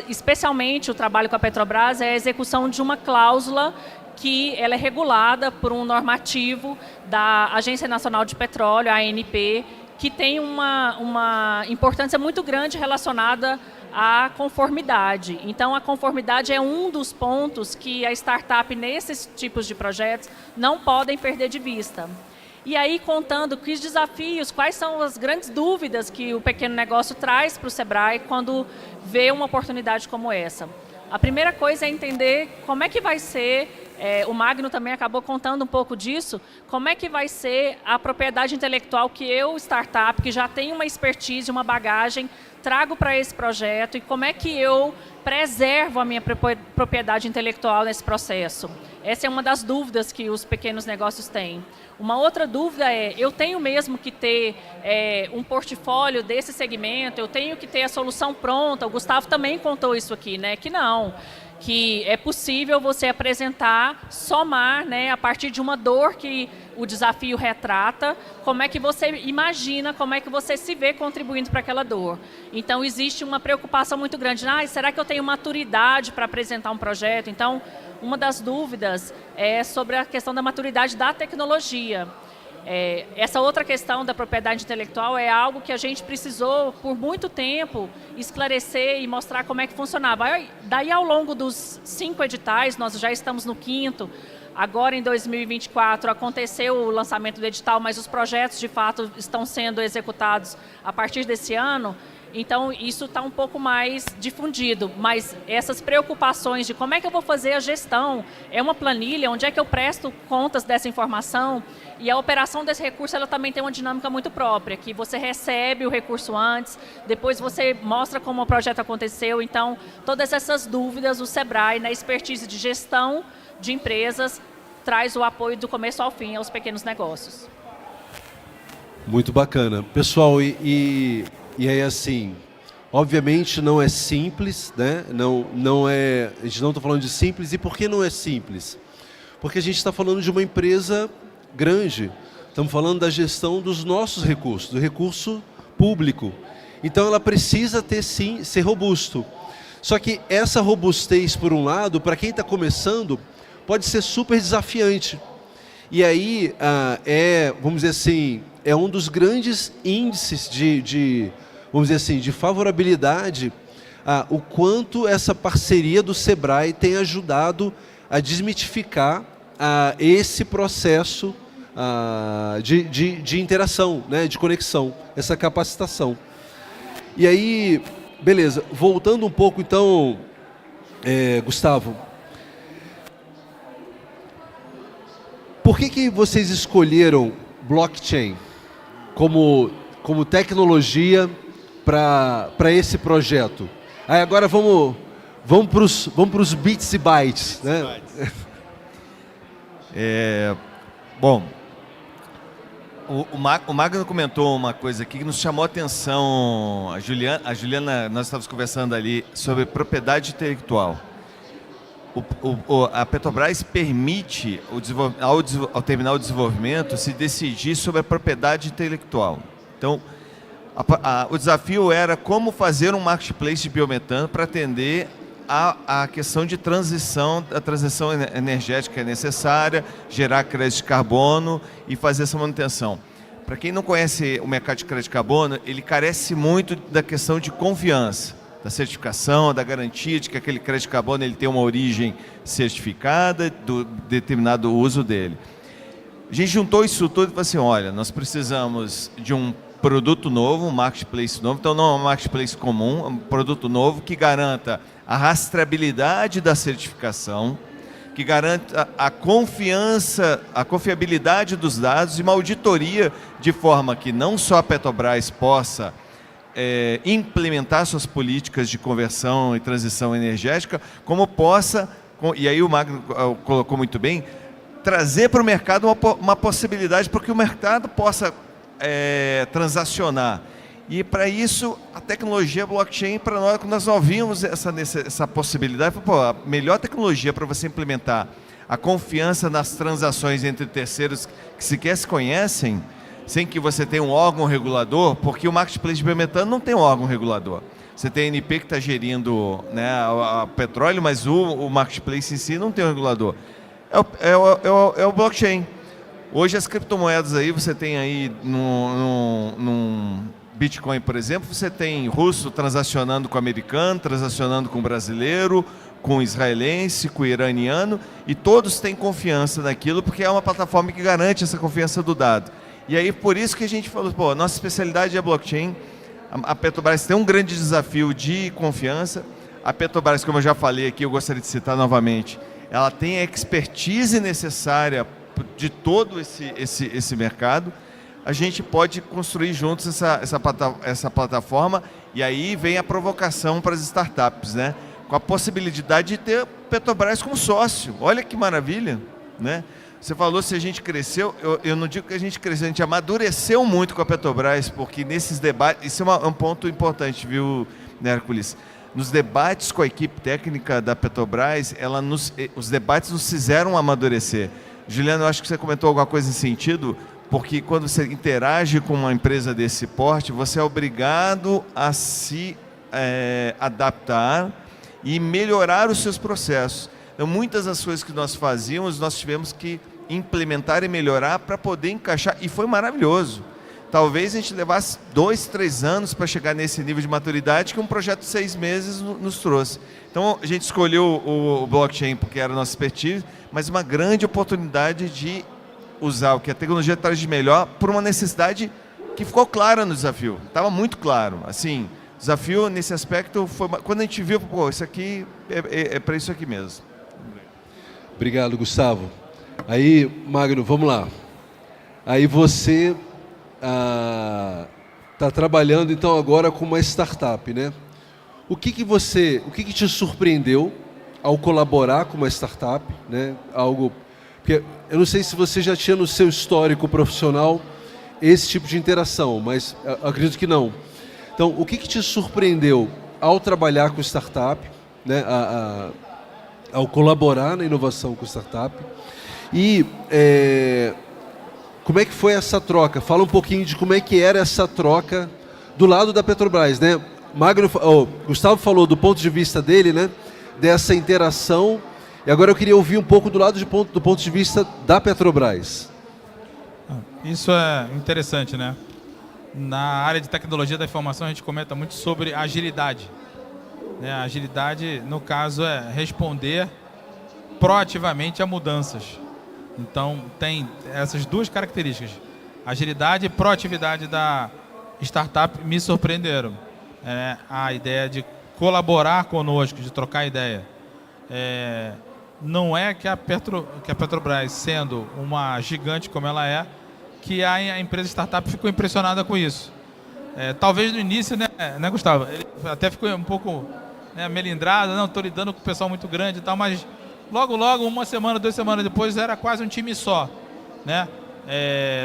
especialmente o trabalho com a Petrobras, é a execução de uma cláusula que ela é regulada por um normativo da Agência Nacional de Petróleo, a ANP, que tem uma importância muito grande relacionada à conformidade. Então, a conformidade é um dos pontos que a startup, nesses tipos de projetos, não podem perder de vista. E aí, contando que os desafios, quais são as grandes dúvidas que o pequeno negócio traz para o Sebrae quando vê uma oportunidade como essa. A primeira coisa é entender como é que vai ser, o Magno também acabou contando um pouco disso, como é que vai ser a propriedade intelectual que eu, startup, que já tenho uma expertise, uma bagagem, trago para esse projeto, e como é que eu preservo a minha propriedade intelectual nesse processo. Essa é uma das dúvidas que os pequenos negócios têm. Uma outra dúvida é, eu tenho mesmo que ter um portfólio desse segmento, eu tenho que ter a solução pronta. O Gustavo também contou isso aqui, né? Que não, que é possível você apresentar, somar, né, a partir de uma dor que o desafio retrata, como é que você imagina, como é que você se vê contribuindo para aquela dor. Então, existe uma preocupação muito grande. Será que eu tenho maturidade para apresentar um projeto? Então, uma das dúvidas é sobre a questão da maturidade da tecnologia. Essa outra questão da propriedade intelectual é algo que a gente precisou, por muito tempo, esclarecer e mostrar como é que funcionava. Daí, ao longo dos 5 editais, nós já estamos no 5º, agora em 2024 aconteceu o lançamento do edital, mas os projetos, de fato, estão sendo executados a partir desse ano. Então, isso está um pouco mais difundido, mas essas preocupações de como é que eu vou fazer a gestão, é uma planilha, onde é que eu presto contas dessa informação, e a operação desse recurso ela também tem uma dinâmica muito própria, que você recebe o recurso antes, depois você mostra como o projeto aconteceu. Então, todas essas dúvidas, o Sebrae, na expertise de gestão de empresas, traz o apoio do começo ao fim aos pequenos negócios. Muito bacana. Pessoal, e aí assim, obviamente não é simples, né? Não é, a gente não está falando de simples. E por que não é simples? Porque a gente está falando de uma empresa grande. Estamos falando da gestão dos nossos recursos, do recurso público. Então ela precisa ter, sim, ser robusto. Só que essa robustez, por um lado, para quem está começando, pode ser super desafiante. E aí, vamos dizer assim, é um dos grandes índices vamos dizer assim, de favorabilidade, o quanto essa parceria do Sebrae tem ajudado a desmitificar esse processo de interação, né, de conexão, essa capacitação. E aí, beleza, voltando um pouco então, Gustavo, por que vocês escolheram blockchain como tecnologia para esse projeto? Aí agora vamos para os bits e bytes, né? Bom, o Magno comentou uma coisa aqui que nos chamou a atenção. A Juliana, nós estávamos conversando ali sobre propriedade intelectual. A Petrobras permite, ao terminar o desenvolvimento, se decidir sobre a propriedade intelectual. Então, o desafio era como fazer um marketplace de biometano para atender a questão de transição, a transição energética é necessária, gerar crédito de carbono e fazer essa manutenção. Para quem não conhece o mercado de crédito de carbono, ele carece muito da questão de confiança, da certificação, da garantia de que aquele crédito de carbono ele tem uma origem certificada, do determinado uso dele. A gente juntou isso tudo e falou assim, olha, nós precisamos de um produto novo, um marketplace novo, então não é um marketplace comum, é um produto novo que garanta a rastreabilidade da certificação, que garanta a confiança, a confiabilidade dos dados e uma auditoria de forma que não só a Petrobras possa implementar suas políticas de conversão e transição energética, como possa, e aí o Magno colocou muito bem, trazer para o mercado uma possibilidade para que o mercado possa transacionar. E para isso, a tecnologia blockchain, para nós, quando nós ouvimos essa possibilidade, a melhor tecnologia para você implementar a confiança nas transações entre terceiros que sequer se conhecem, sem que você tenha um órgão regulador, porque o marketplace de biometano não tem um órgão regulador. Você tem a ANP que está gerindo, né, a petróleo, mas o marketplace em si não tem um regulador. É o blockchain. Hoje as criptomoedas aí, você tem aí num Bitcoin, por exemplo, você tem russo transacionando com o americano, transacionando com o brasileiro, com o israelense, com o iraniano, e todos têm confiança naquilo, porque é uma plataforma que garante essa confiança do dado. E aí, por isso que a gente falou, nossa especialidade é blockchain, a Petrobras tem um grande desafio de confiança, a Petrobras, como eu já falei aqui, eu gostaria de citar novamente, ela tem a expertise necessária de todo esse mercado. A gente pode construir juntos essa plataforma, e aí vem a provocação para as startups, né? Com a possibilidade de ter Petrobras como sócio. Olha que maravilha, né? Você falou se a gente cresceu, eu não digo que a gente cresceu, a gente amadureceu muito com a Petrobras, porque nesses debates, isso é um ponto importante, viu, Hércules? Nos debates com a equipe técnica da Petrobras, os debates nos fizeram amadurecer. Juliano, eu acho que você comentou alguma coisa nesse sentido, porque quando você interage com uma empresa desse porte, você é obrigado a se adaptar e melhorar os seus processos. Então, muitas das coisas que nós fazíamos, nós tivemos que implementar e melhorar para poder encaixar, e foi maravilhoso. Talvez a gente levasse 2, 3 anos para chegar nesse nível de maturidade que um projeto de 6 meses nos trouxe. Então, a gente escolheu o blockchain porque era a nossa expertise, mas uma grande oportunidade de usar o que a tecnologia traz de melhor por uma necessidade que ficou clara no desafio. Estava muito claro. Assim, o desafio nesse aspecto foi... Quando a gente viu, isso aqui é para isso aqui mesmo. Obrigado, Gustavo. Aí, Magno, vamos lá. Aí você está trabalhando, então, agora com uma startup, né? O que te surpreendeu ao colaborar com uma startup, né? Algo... Porque eu não sei se você já tinha no seu histórico profissional esse tipo de interação, mas acredito que não. Então, o que te surpreendeu ao trabalhar com startup, né, ao colaborar na inovação com startup? E como é que foi essa troca? Fala um pouquinho de como é que era essa troca do lado da Petrobras, né? Gustavo falou do ponto de vista dele, né, dessa interação, e agora eu queria ouvir um pouco do ponto de vista da Petrobras. Isso é interessante, né? Na área de tecnologia da informação a gente comenta muito sobre agilidade. Né? A agilidade, no caso, é responder proativamente a mudanças. Então, tem essas duas características. Agilidade e proatividade da startup me surpreenderam. A ideia de colaborar conosco, de trocar ideia. Não é que a Petrobras, sendo uma gigante como ela é, que a empresa startup ficou impressionada com isso. Talvez no início, né, Gustavo? Ele até ficou um pouco, né, melindrado, não, estou lidando com o pessoal muito grande e tal, mas logo, uma semana, 2 semanas depois, era quase um time só. Né?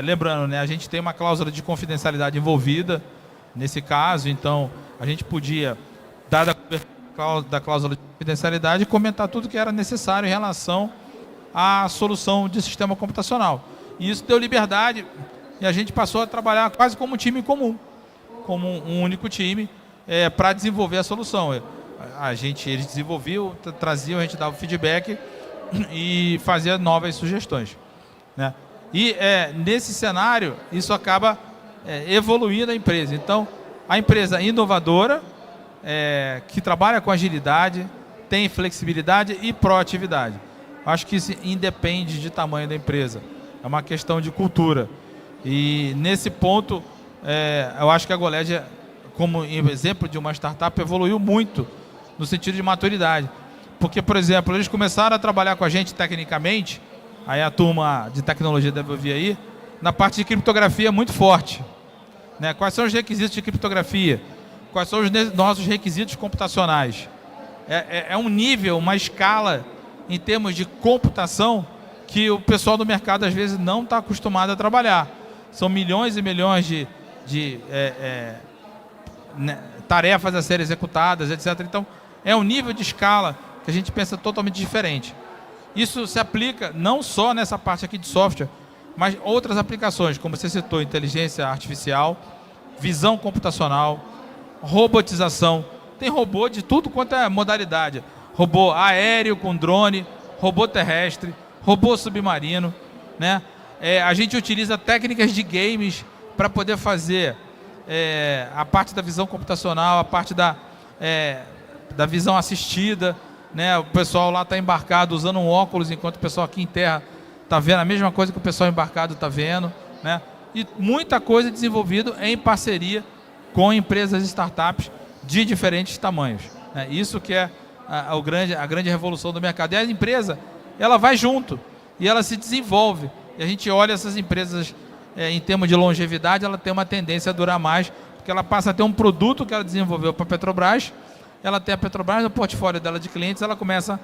Lembrando, né, a gente tem uma cláusula de confidencialidade envolvida nesse caso, então a gente podia, dada a cláusula de confidencialidade, comentar tudo que era necessário em relação à solução de sistema computacional. E isso deu liberdade e a gente passou a trabalhar quase como um time comum, como um único time, para desenvolver a solução. Eles desenvolviam, traziam, a gente dava feedback e fazia novas sugestões. Né? E nesse cenário, isso acaba evoluindo a empresa. Então, a empresa inovadora, que trabalha com agilidade, tem flexibilidade e proatividade. Acho que isso independe de tamanho da empresa. É uma questão de cultura. E nesse ponto, eu acho que a Goled, como exemplo de uma startup, evoluiu muito no sentido de maturidade. Porque, por exemplo, eles começaram a trabalhar com a gente tecnicamente, aí a turma de tecnologia deve ouvir aí, na parte de criptografia muito forte. Né? Quais são os requisitos de criptografia? Quais são os nossos requisitos computacionais? É um nível, uma escala em termos de computação que o pessoal do mercado às vezes não está acostumado a trabalhar. São milhões e milhões de tarefas a serem executadas, etc. Então, é um nível de escala que a gente pensa totalmente diferente. Isso se aplica não só nessa parte aqui de software, mas outras aplicações, como você citou, inteligência artificial, visão computacional, robotização. Tem robô de tudo quanto é modalidade. Robô aéreo com drone, robô terrestre, robô submarino. Né? A gente utiliza técnicas de games para poder fazer a parte da visão computacional, a parte da visão assistida. Né? O pessoal lá está embarcado usando um óculos, enquanto o pessoal aqui em terra está vendo a mesma coisa que o pessoal embarcado está vendo. Né? E muita coisa desenvolvida em parceria com empresas e startups de diferentes tamanhos. Né? Isso que é a grande revolução do mercado. E a empresa, ela vai junto e ela se desenvolve. E a gente olha essas empresas em termos de longevidade, ela tem uma tendência a durar mais, porque ela passa a ter um produto que ela desenvolveu para a Petrobras, ela tem a Petrobras no portfólio dela de clientes, ela começa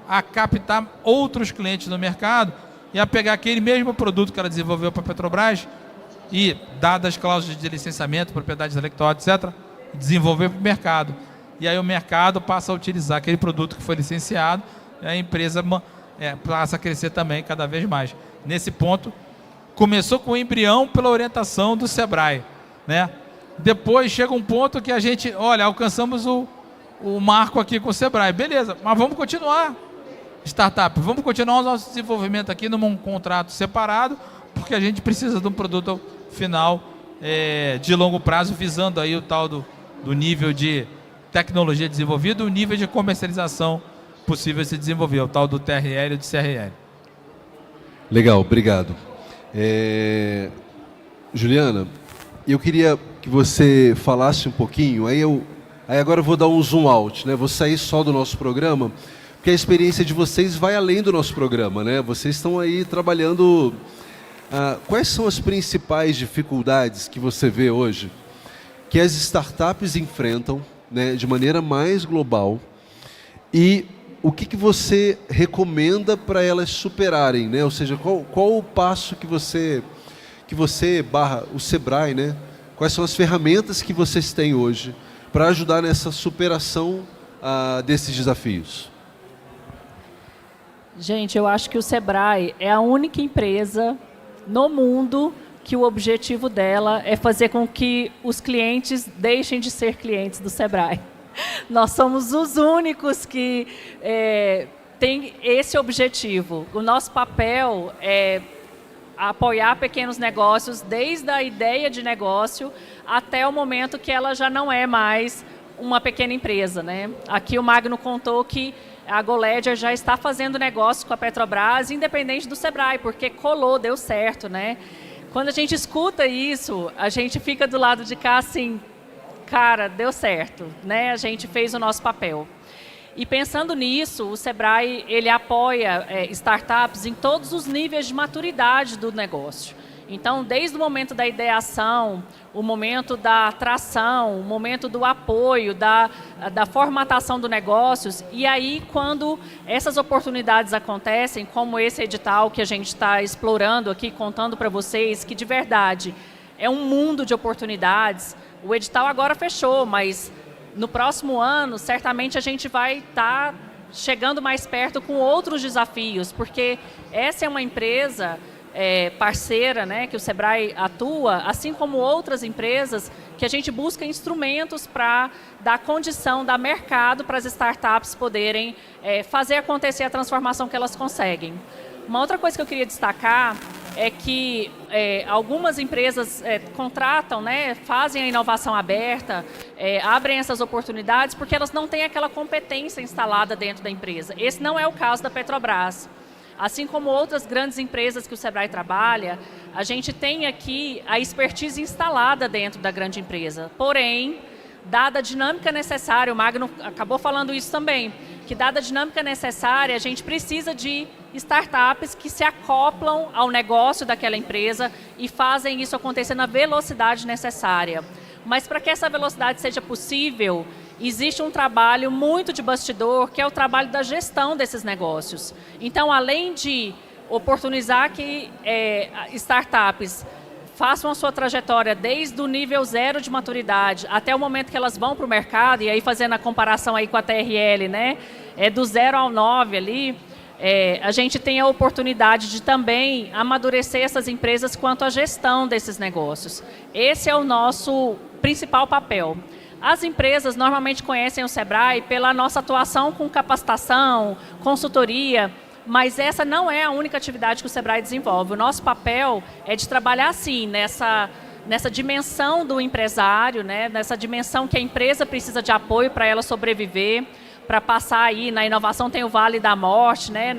a captar outros clientes no mercado e a pegar aquele mesmo produto que ela desenvolveu para a Petrobras e, dadas as cláusulas de licenciamento, propriedade intelectual, etc., desenvolver para o mercado. E aí o mercado passa a utilizar aquele produto que foi licenciado e a empresa passa a crescer também cada vez mais. Nesse ponto, começou com o embrião pela orientação do Sebrae. Né? Depois chega um ponto que a gente, olha, alcançamos o marco aqui com o Sebrae. Beleza, mas vamos continuar, startup, vamos continuar o nosso desenvolvimento aqui num contrato separado, porque a gente precisa de um produto final de longo prazo, visando aí o tal do nível de tecnologia desenvolvida, o nível de comercialização possível de se desenvolver, o tal do TRL e do CRL. Legal, obrigado. Juliana, eu queria que você falasse um pouquinho, aí agora eu vou dar um zoom out, né? Vou sair só do nosso programa, porque a experiência de vocês vai além do nosso programa, né? Vocês estão aí trabalhando. Quais são as principais dificuldades que você vê hoje que as startups enfrentam, né, de maneira mais global, e o que você recomenda para elas superarem, né? Ou seja, qual o passo que você que você, o Sebrae, né? Quais são as ferramentas que vocês têm hoje para ajudar nessa superação desses desafios? Gente, eu acho que o Sebrae é a única empresa no mundo que o objetivo dela é fazer com que os clientes deixem de ser clientes do Sebrae. Nós somos os únicos que têm esse objetivo. O nosso papel é apoiar pequenos negócios desde a ideia de negócio até o momento que ela já não é mais uma pequena empresa, né? Aqui o Magno contou que a GoLedger já está fazendo negócio com a Petrobras, independente do Sebrae, porque colou, deu certo, né? Quando a gente escuta isso, a gente fica do lado de cá assim, cara, deu certo, né? A gente fez o nosso papel. E pensando nisso, o Sebrae ele apoia startups em todos os níveis de maturidade do negócio. Então, desde o momento da ideação, o momento da atração, o momento do apoio, da formatação do negócio, e aí quando essas oportunidades acontecem, como esse edital que a gente está explorando aqui, contando para vocês, que de verdade é um mundo de oportunidades. O edital agora fechou, mas no próximo ano, certamente a gente vai estar chegando mais perto com outros desafios, porque essa é uma empresa parceira, né, que o Sebrae atua, assim como outras empresas, que a gente busca instrumentos para dar condição, dar mercado para as startups poderem fazer acontecer a transformação que elas conseguem. Uma outra coisa que eu queria destacar é que algumas empresas contratam, né, fazem a inovação aberta, abrem essas oportunidades porque elas não têm aquela competência instalada dentro da empresa. Esse não é o caso da Petrobras. Assim como outras grandes empresas que o Sebrae trabalha, a gente tem aqui a expertise instalada dentro da grande empresa. Porém, dada a dinâmica necessária, o Magno acabou falando isso também, que dada a dinâmica necessária, a gente precisa de startups que se acoplam ao negócio daquela empresa e fazem isso acontecer na velocidade necessária. Mas para que essa velocidade seja possível, existe um trabalho muito de bastidor, que é o trabalho da gestão desses negócios. Então, além de oportunizar que startups façam a sua trajetória desde o nível 0 de maturidade até o momento que elas vão para o mercado, e aí fazendo a comparação aí com a TRL, né, do 0 ao 9 ali, a gente tem a oportunidade de também amadurecer essas empresas quanto à gestão desses negócios. Esse é o nosso principal papel. As empresas normalmente conhecem o Sebrae pela nossa atuação com capacitação, consultoria, mas essa não é a única atividade que o Sebrae desenvolve. O nosso papel é de trabalhar, assim, nessa dimensão do empresário, né? Nessa dimensão que a empresa precisa de apoio para ela sobreviver, para passar aí, na inovação tem o Vale da Morte, né?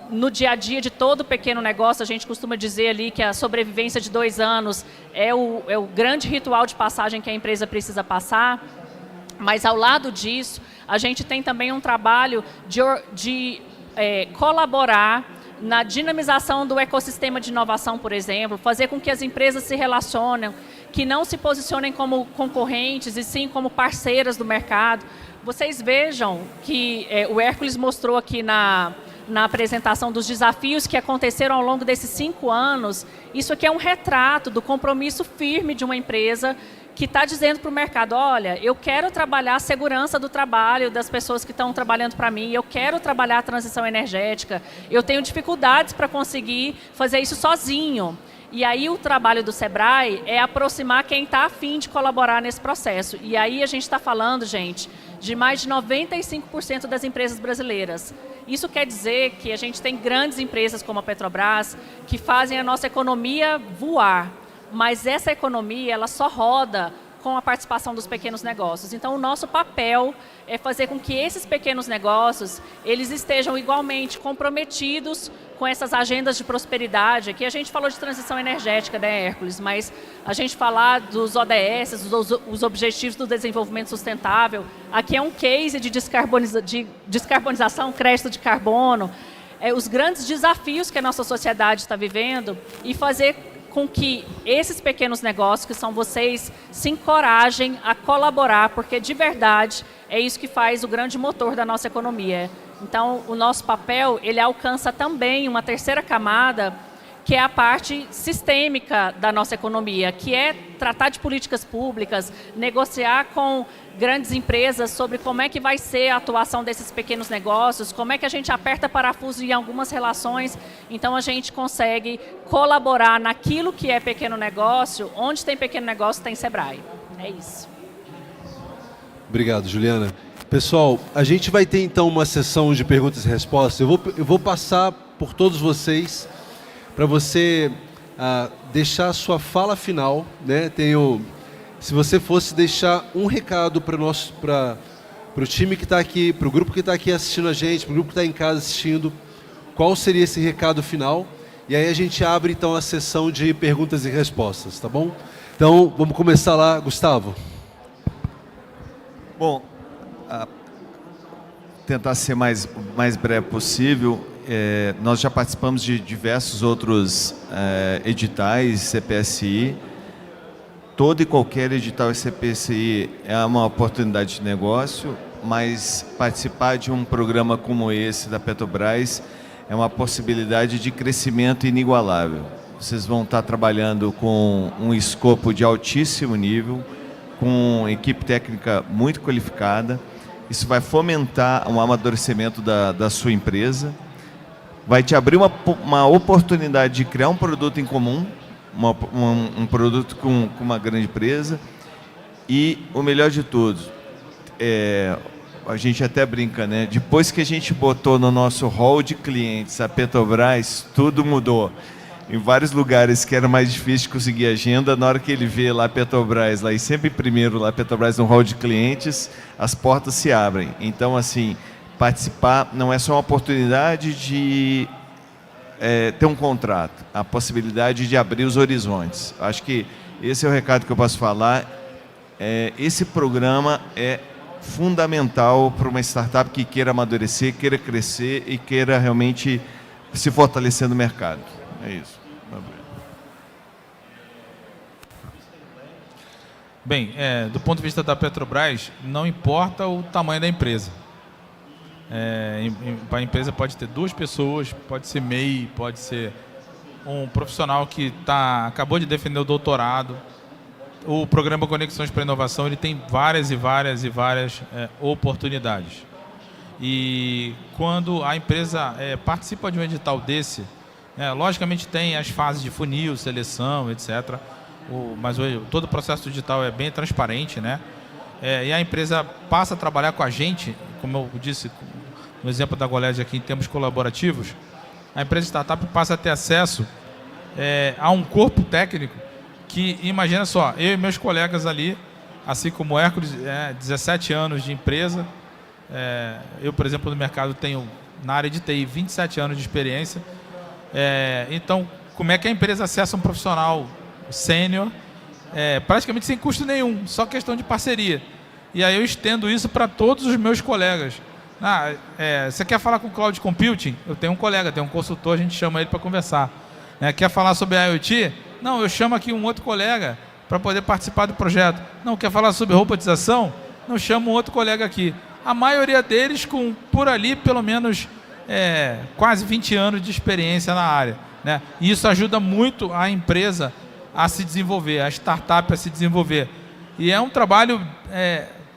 No dia a dia de todo pequeno negócio, a gente costuma dizer ali que a sobrevivência de 2 anos é o grande ritual de passagem que a empresa precisa passar, mas ao lado disso, a gente tem também um trabalho de colaborar na dinamização do ecossistema de inovação, por exemplo, fazer com que as empresas se relacionem, que não se posicionem como concorrentes e sim como parceiras do mercado. Vocês vejam que o Hércules mostrou aqui na apresentação dos desafios que aconteceram ao longo desses 5 anos. Isso aqui é um retrato do compromisso firme de uma empresa que está dizendo para o mercado, olha, eu quero trabalhar a segurança do trabalho das pessoas que estão trabalhando para mim, eu quero trabalhar a transição energética, eu tenho dificuldades para conseguir fazer isso sozinho. E aí o trabalho do Sebrae é aproximar quem está a fim de colaborar nesse processo. E aí a gente está falando, gente, de mais de 95% das empresas brasileiras. Isso quer dizer que a gente tem grandes empresas como a Petrobras que fazem a nossa economia voar. Mas essa economia, ela só roda com a participação dos pequenos negócios. Então, o nosso papel é fazer com que esses pequenos negócios, eles estejam igualmente comprometidos com essas agendas de prosperidade. Aqui a gente falou de transição energética, né, Hércules? Mas a gente falar dos ODS, os Objetivos do Desenvolvimento Sustentável, aqui é um case de descarbonização, crédito de carbono, os grandes desafios que a nossa sociedade está vivendo e fazer com que esses pequenos negócios, que são vocês, se encorajem a colaborar, porque de verdade é isso que faz o grande motor da nossa economia. Então, o nosso papel, ele alcança também uma terceira camada, que é a parte sistêmica da nossa economia, que é tratar de políticas públicas, negociar com grandes empresas sobre como é que vai ser a atuação desses pequenos negócios, como é que a gente aperta parafuso em algumas relações, então a gente consegue colaborar naquilo que é pequeno negócio, onde tem pequeno negócio tem Sebrae. É isso. Obrigado, Juliana. Pessoal, a gente vai ter então uma sessão de perguntas e respostas. Eu vou passar por todos vocês para você deixar a sua fala final, né? Se você fosse deixar um recado para o time que está aqui, para o grupo que está aqui assistindo a gente, para o grupo que está em casa assistindo, qual seria esse recado final? E aí a gente abre então a sessão de perguntas e respostas, tá bom? Então vamos começar lá, Gustavo. Bom, tentar ser mais breve possível. Nós já participamos de diversos outros editais CPSI. Todo e qualquer edital CPSI é uma oportunidade de negócio, mas participar de um programa como esse da Petrobras é uma possibilidade de crescimento inigualável. Vocês vão estar trabalhando com um escopo de altíssimo nível, com equipe técnica muito qualificada. Isso vai fomentar um amadurecimento da sua empresa, vai te abrir uma oportunidade de criar um produto em comum, um produto com uma grande empresa, e o melhor de tudo, a gente até brinca, né? Depois que a gente botou no nosso hall de clientes a Petrobras, tudo mudou. Em vários lugares que era mais difícil de conseguir agenda, na hora que ele vê lá a Petrobras, lá, e sempre primeiro lá a Petrobras no hall de clientes, as portas se abrem. Então, assim, participar não é só uma oportunidade de ter um contrato, a possibilidade de abrir os horizontes. Acho que esse é o recado que eu posso falar. Esse programa é fundamental para uma startup que queira amadurecer, queira crescer e queira realmente se fortalecer no mercado. É isso. Bem, do ponto de vista da Petrobras, não importa o tamanho da empresa. A empresa pode ter 2 pessoas, pode ser MEI, pode ser um profissional que acabou de defender o doutorado. O programa Conexões para a Inovação ele tem várias oportunidades. E quando a empresa participa de um edital desse, logicamente tem as fases de funil, seleção, etc. Mas todo o processo digital é bem transparente, né? E a empresa passa a trabalhar com a gente, como eu disse no exemplo da Goled aqui em termos colaborativos, a empresa startup passa a ter acesso a um corpo técnico que, imagina só, eu e meus colegas ali, assim como o Hércules, 17 anos de empresa, eu, por exemplo, no mercado tenho, na área de TI, 27 anos de experiência. Então, como é que a empresa acessa um profissional sênior, praticamente sem custo nenhum, só questão de parceria. E aí eu estendo isso para todos os meus colegas. Você quer falar com Cloud Computing? Eu tenho um colega, tenho um consultor, a gente chama ele para conversar. Quer falar sobre IoT? Não, eu chamo aqui um outro colega para poder participar do projeto. Não, quer falar sobre robotização? Não, chamo um outro colega aqui. A maioria deles com, por ali, pelo menos quase 20 anos de experiência na área, né? E isso ajuda muito a empresa a se desenvolver, a startup a se desenvolver. E é um trabalho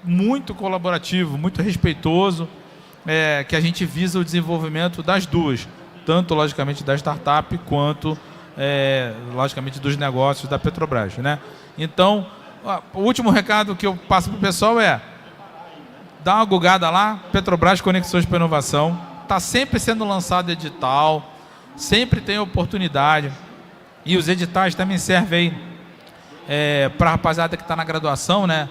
muito colaborativo, muito respeitoso, que a gente visa o desenvolvimento das duas, tanto, logicamente, da startup, quanto, logicamente, dos negócios da Petrobras, né? Então, o último recado que eu passo para o pessoal é: dá uma gugada lá, Petrobras Conexões para Inovação, está sempre sendo lançado edital, sempre tem oportunidade, e os editais também servem para a rapaziada que está na graduação, né,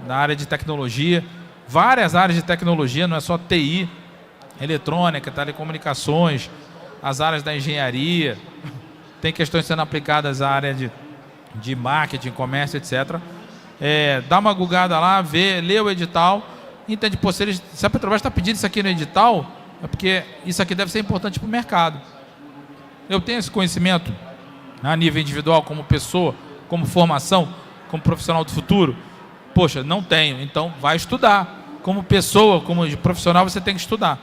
na área de tecnologia, várias áreas de tecnologia, não é só TI, eletrônica, telecomunicações, as áreas da engenharia, tem questões sendo aplicadas à área de marketing, comércio, etc. Dá uma gugada lá, lê o edital, entende, pô, se a Petrobras está pedindo isso aqui no edital, é porque isso aqui deve ser importante para o mercado. Eu tenho esse conhecimento a nível individual, como pessoa, como formação, como profissional do futuro? Poxa, não tenho, então vai estudar. Como pessoa, como profissional, você tem que estudar.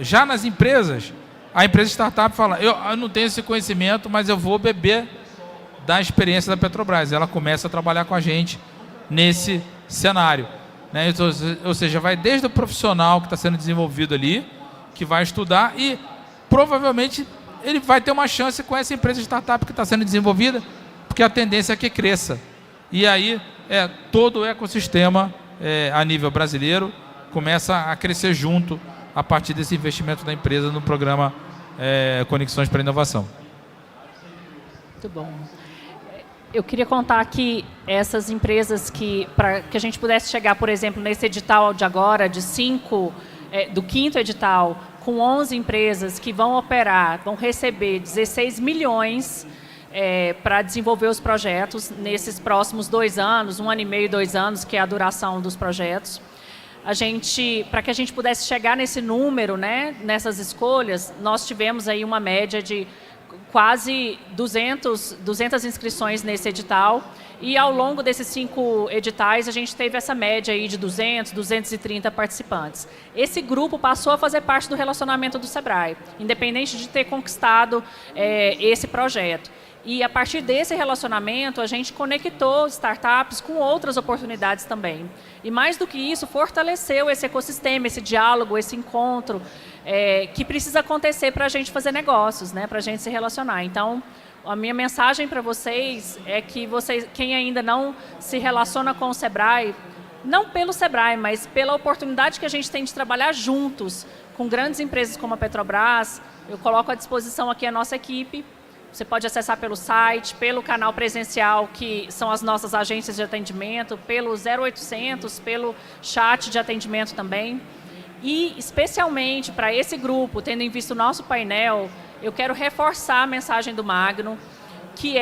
Já nas empresas, a empresa startup fala, eu não tenho esse conhecimento, mas eu vou beber da experiência da Petrobras. Ela começa a trabalhar com a gente nesse cenário, né? Então, ou seja, vai desde o profissional que está sendo desenvolvido ali, que vai estudar e provavelmente ele vai ter uma chance com essa empresa startup que está sendo desenvolvida, porque a tendência é que cresça. E aí todo o ecossistema a nível brasileiro começa a crescer junto a partir desse investimento da empresa no programa Conexões para a Inovação. Muito bom. Eu queria contar que essas empresas para que a gente pudesse chegar, por exemplo, nesse edital de agora, do 5º edital, com 11 empresas que vão operar, vão receber 16 milhões para desenvolver os projetos nesses próximos 2 anos, 1 ano e meio, 2 anos, que é a duração dos projetos. Para que a gente pudesse chegar nesse número, né, nessas escolhas, nós tivemos aí uma média de quase 200 inscrições nesse edital, e ao longo desses 5 editais a gente teve essa média aí de 230 participantes. Esse grupo passou a fazer parte do relacionamento do Sebrae, independente de ter conquistado esse projeto. E a partir desse relacionamento, a gente conectou startups com outras oportunidades também. E mais do que isso, fortaleceu esse ecossistema, esse diálogo, esse encontro, que precisa acontecer para a gente fazer negócios, né? Para a gente se relacionar. Então, a minha mensagem para vocês é que quem ainda não se relaciona com o Sebrae, não pelo Sebrae, mas pela oportunidade que a gente tem de trabalhar juntos com grandes empresas como a Petrobras, eu coloco à disposição aqui a nossa equipe. Você pode acessar pelo site, pelo canal presencial, que são as nossas agências de atendimento, pelo 0800, pelo chat de atendimento também. E, especialmente para esse grupo, tendo em vista o nosso painel, eu quero reforçar a mensagem do Magno, que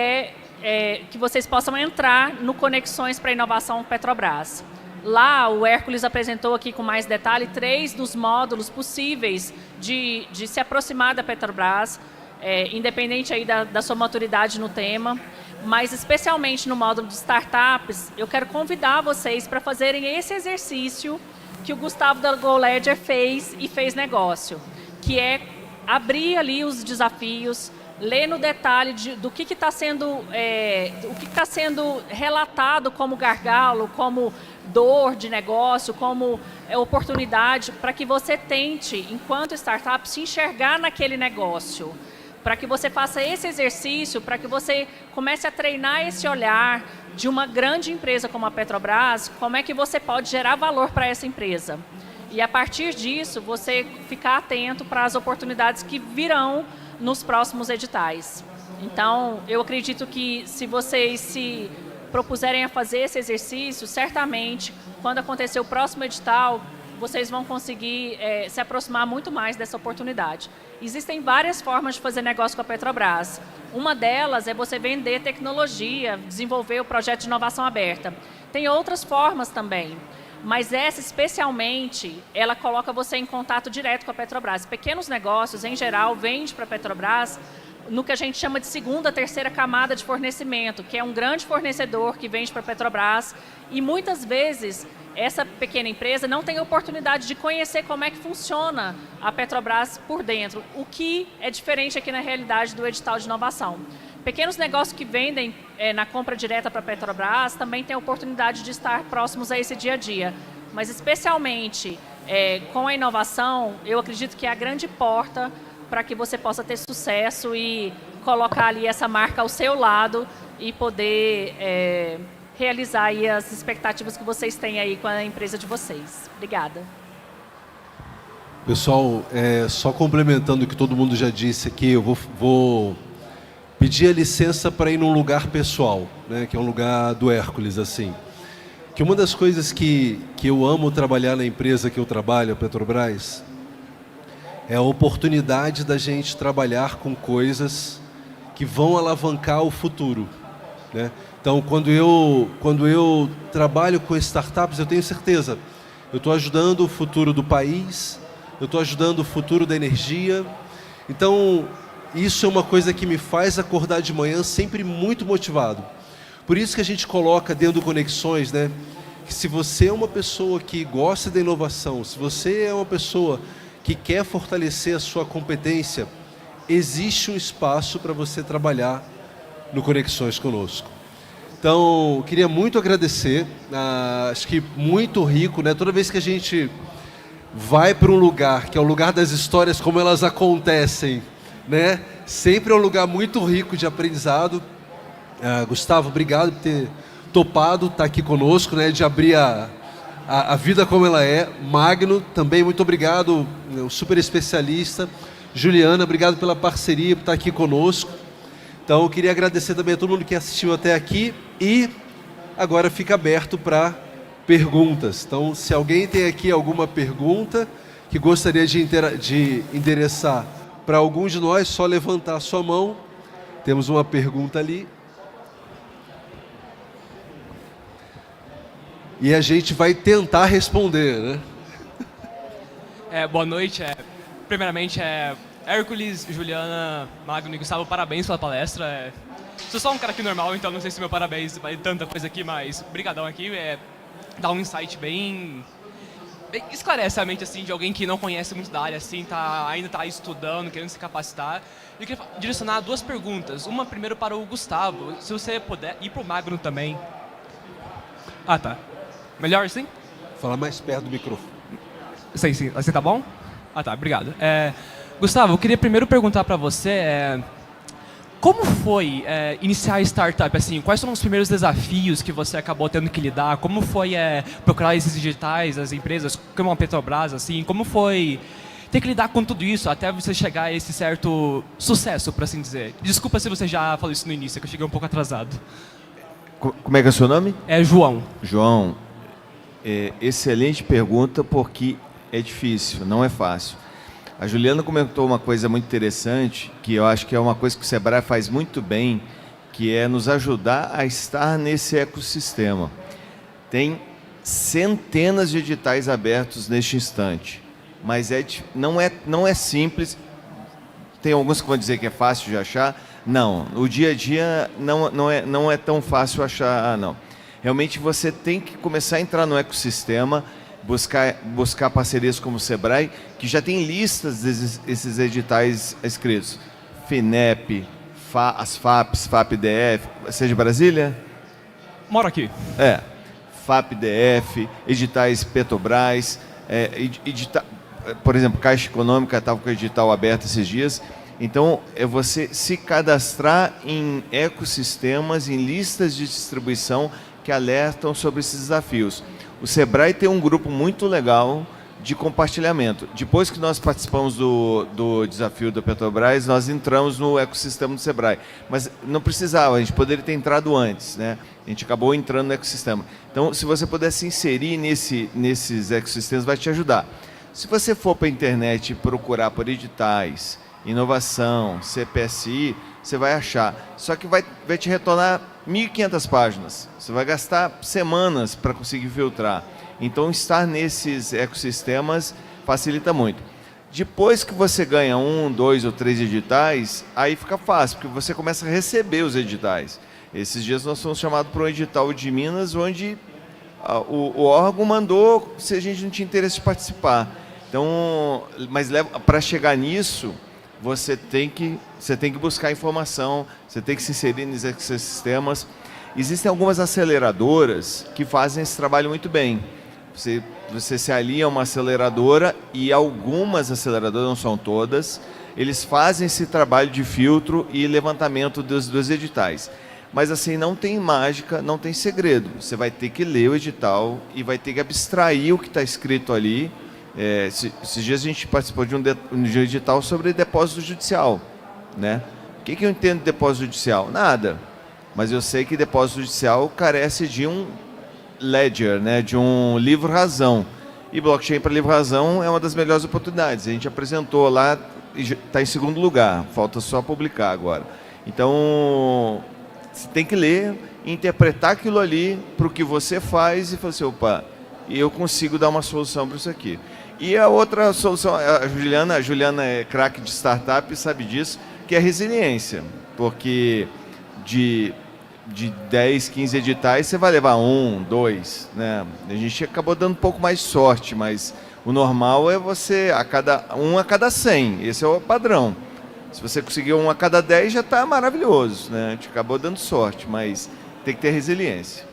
que vocês possam entrar no Conexões para a Inovação Petrobras. Lá, o Hércules apresentou aqui com mais detalhe 3 dos módulos possíveis de se aproximar da Petrobras, independente aí da sua maturidade no tema, mas especialmente no módulo de startups, eu quero convidar vocês para fazerem esse exercício que o Gustavo da GoLedger fez e fez negócio, que é abrir ali os desafios, ler no detalhe do que está sendo relatado como gargalo, como dor de negócio, como oportunidade, para que você tente, enquanto startup, se enxergar naquele negócio, para que você faça esse exercício, para que você comece a treinar esse olhar de uma grande empresa como a Petrobras, como é que você pode gerar valor para essa empresa. E a partir disso, você ficar atento para as oportunidades que virão nos próximos editais. Então, eu acredito que se vocês se propuserem a fazer esse exercício, certamente, quando acontecer o próximo edital, vocês vão conseguir se aproximar muito mais dessa oportunidade. Existem várias formas de fazer negócio com a Petrobras. Uma delas é você vender tecnologia, desenvolver o projeto de inovação aberta. Tem outras formas também, mas essa especialmente, ela coloca você em contato direto com a Petrobras. Pequenos negócios, em geral, vendem para a Petrobras no que a gente chama de segunda, terceira camada de fornecimento, que é um grande fornecedor que vende para a Petrobras, e muitas vezes essa pequena empresa não tem oportunidade de conhecer como é que funciona a Petrobras por dentro, o que é diferente aqui na realidade do edital de inovação. Pequenos negócios que vendem na compra direta para a Petrobras também têm a oportunidade de estar próximos a esse dia a dia, mas especialmente com a inovação, eu acredito que é a grande porta para que você possa ter sucesso e colocar ali essa marca ao seu lado e poder realizar aí as expectativas que vocês têm aí com a empresa de vocês. Obrigada. Pessoal, só complementando o que todo mundo já disse aqui, eu vou pedir a licença para ir num lugar pessoal, né, que é um lugar do Hércules, assim. Que uma das coisas que eu amo trabalhar na empresa que eu trabalho, a Petrobras, é a oportunidade da gente trabalhar com coisas que vão alavancar o futuro, né? Então, quando eu trabalho com startups, eu tenho certeza, eu estou ajudando o futuro do país, eu estou ajudando o futuro da energia. Então, isso é uma coisa que me faz acordar de manhã sempre muito motivado. Por isso que a gente coloca dentro do Conexões, né, que se você é uma pessoa que gosta da inovação, se você é uma pessoa que quer fortalecer a sua competência, existe um espaço para você trabalhar no Conexões Conosco. Então, queria muito agradecer, acho que muito rico, né? Toda vez que a gente vai para um lugar, que é o lugar das histórias como elas acontecem, né? Sempre é um lugar muito rico de aprendizado. Gustavo, obrigado por ter topado estar aqui conosco, né? De abrir a vida como ela é. Magno, também muito obrigado, o super especialista. Juliana, obrigado pela parceria, por estar aqui conosco. Então, eu queria agradecer também a todo mundo que assistiu até aqui e agora fica aberto para perguntas. Então, se alguém tem aqui alguma pergunta que gostaria de endereçar para algum de nós, só levantar a sua mão. Temos uma pergunta ali. E a gente vai tentar responder, né? Boa noite. Primeiramente, Hércules, Juliana, Magno e Gustavo, parabéns pela palestra. Sou só um cara aqui normal, então não sei se meu parabéns vai tanta coisa aqui, mas brigadão aqui. Dá um insight bem esclarece a mente assim, de alguém que não conhece muito da área, assim, ainda está estudando, querendo se capacitar. Eu queria direcionar 2 perguntas. Uma primeiro para o Gustavo, se você puder, e para o Magno também. Ah, tá. Melhor assim? Falar mais perto do microfone. Sim, sim. Assim tá bom? Ah, tá. Obrigado. Gustavo, eu queria primeiro perguntar para você como foi iniciar a startup? Assim, quais foram os primeiros desafios que você acabou tendo que lidar? Como foi procurar esses digitais, as empresas, como a Petrobras, assim? Como foi ter que lidar com tudo isso até você chegar a esse certo sucesso, por assim dizer? Desculpa se você já falou isso no início, que eu cheguei um pouco atrasado. Como é que é o seu nome? João. João, excelente pergunta, porque é difícil, não é fácil. A Juliana comentou uma coisa muito interessante, que eu acho que é uma coisa que o Sebrae faz muito bem, que é nos ajudar a estar nesse ecossistema. Tem centenas de editais abertos neste instante, mas não é simples. Tem alguns que vão dizer que é fácil de achar. Não, o dia a dia não é tão fácil achar, não. Realmente você tem que começar a entrar no ecossistema, buscar parcerias como o Sebrae, que já tem listas desses editais escritos. FINEP, as FAPs, FAPDF, você é de Brasília? Moro aqui. FAPDF, editais Petrobras, por exemplo, Caixa Econômica estava com o edital aberto esses dias. Então, é você se cadastrar em ecossistemas, em listas de distribuição que alertam sobre esses desafios. O Sebrae tem um grupo muito legal de compartilhamento. Depois que nós participamos do desafio da Petrobras, nós entramos no ecossistema do Sebrae. Mas não precisava, a gente poderia ter entrado antes, né? A gente acabou entrando no ecossistema. Então, se você puder se inserir nesses ecossistemas, vai te ajudar. Se você for para a internet e procurar por editais, inovação, CPSI, você vai achar. Só que vai te retornar 1.500 páginas. Você vai gastar semanas para conseguir filtrar. Então, estar nesses ecossistemas facilita muito. Depois que você ganha 1, 2 ou 3 editais, aí fica fácil, porque você começa a receber os editais. Esses dias nós fomos chamados para um edital de Minas, onde o órgão mandou se a gente não tinha interesse de participar. Então, mas para chegar nisso, você tem que buscar informação, você tem que se inserir nesses ecossistemas. Existem algumas aceleradoras que fazem esse trabalho muito bem. Você se alia a uma aceleradora e algumas aceleradoras, não são todas, eles fazem esse trabalho de filtro e levantamento dos editais. Mas assim, não tem mágica, não tem segredo. Você vai ter que ler o edital e vai ter que abstrair o que está escrito ali. Esses dias a gente participou de um edital sobre depósito judicial, né? O que eu entendo de depósito judicial? Nada. Mas eu sei que depósito judicial carece de um ledger, né? De um livro-razão. E blockchain para livro-razão é uma das melhores oportunidades. A gente apresentou lá e está em segundo lugar. Falta só publicar agora. Então, você tem que ler, interpretar aquilo ali para o que você faz e falar assim, opa, eu consigo dar uma solução para isso aqui. E a outra solução, a Juliana é craque de startup e sabe disso, que é a resiliência. Porque de 10, 15 editais, você vai levar 1, 2, né? A gente acabou dando um pouco mais de sorte, mas o normal é você, a cada 100, esse é o padrão. Se você conseguir um a cada 10, já está maravilhoso, né? A gente acabou dando sorte, mas tem que ter resiliência.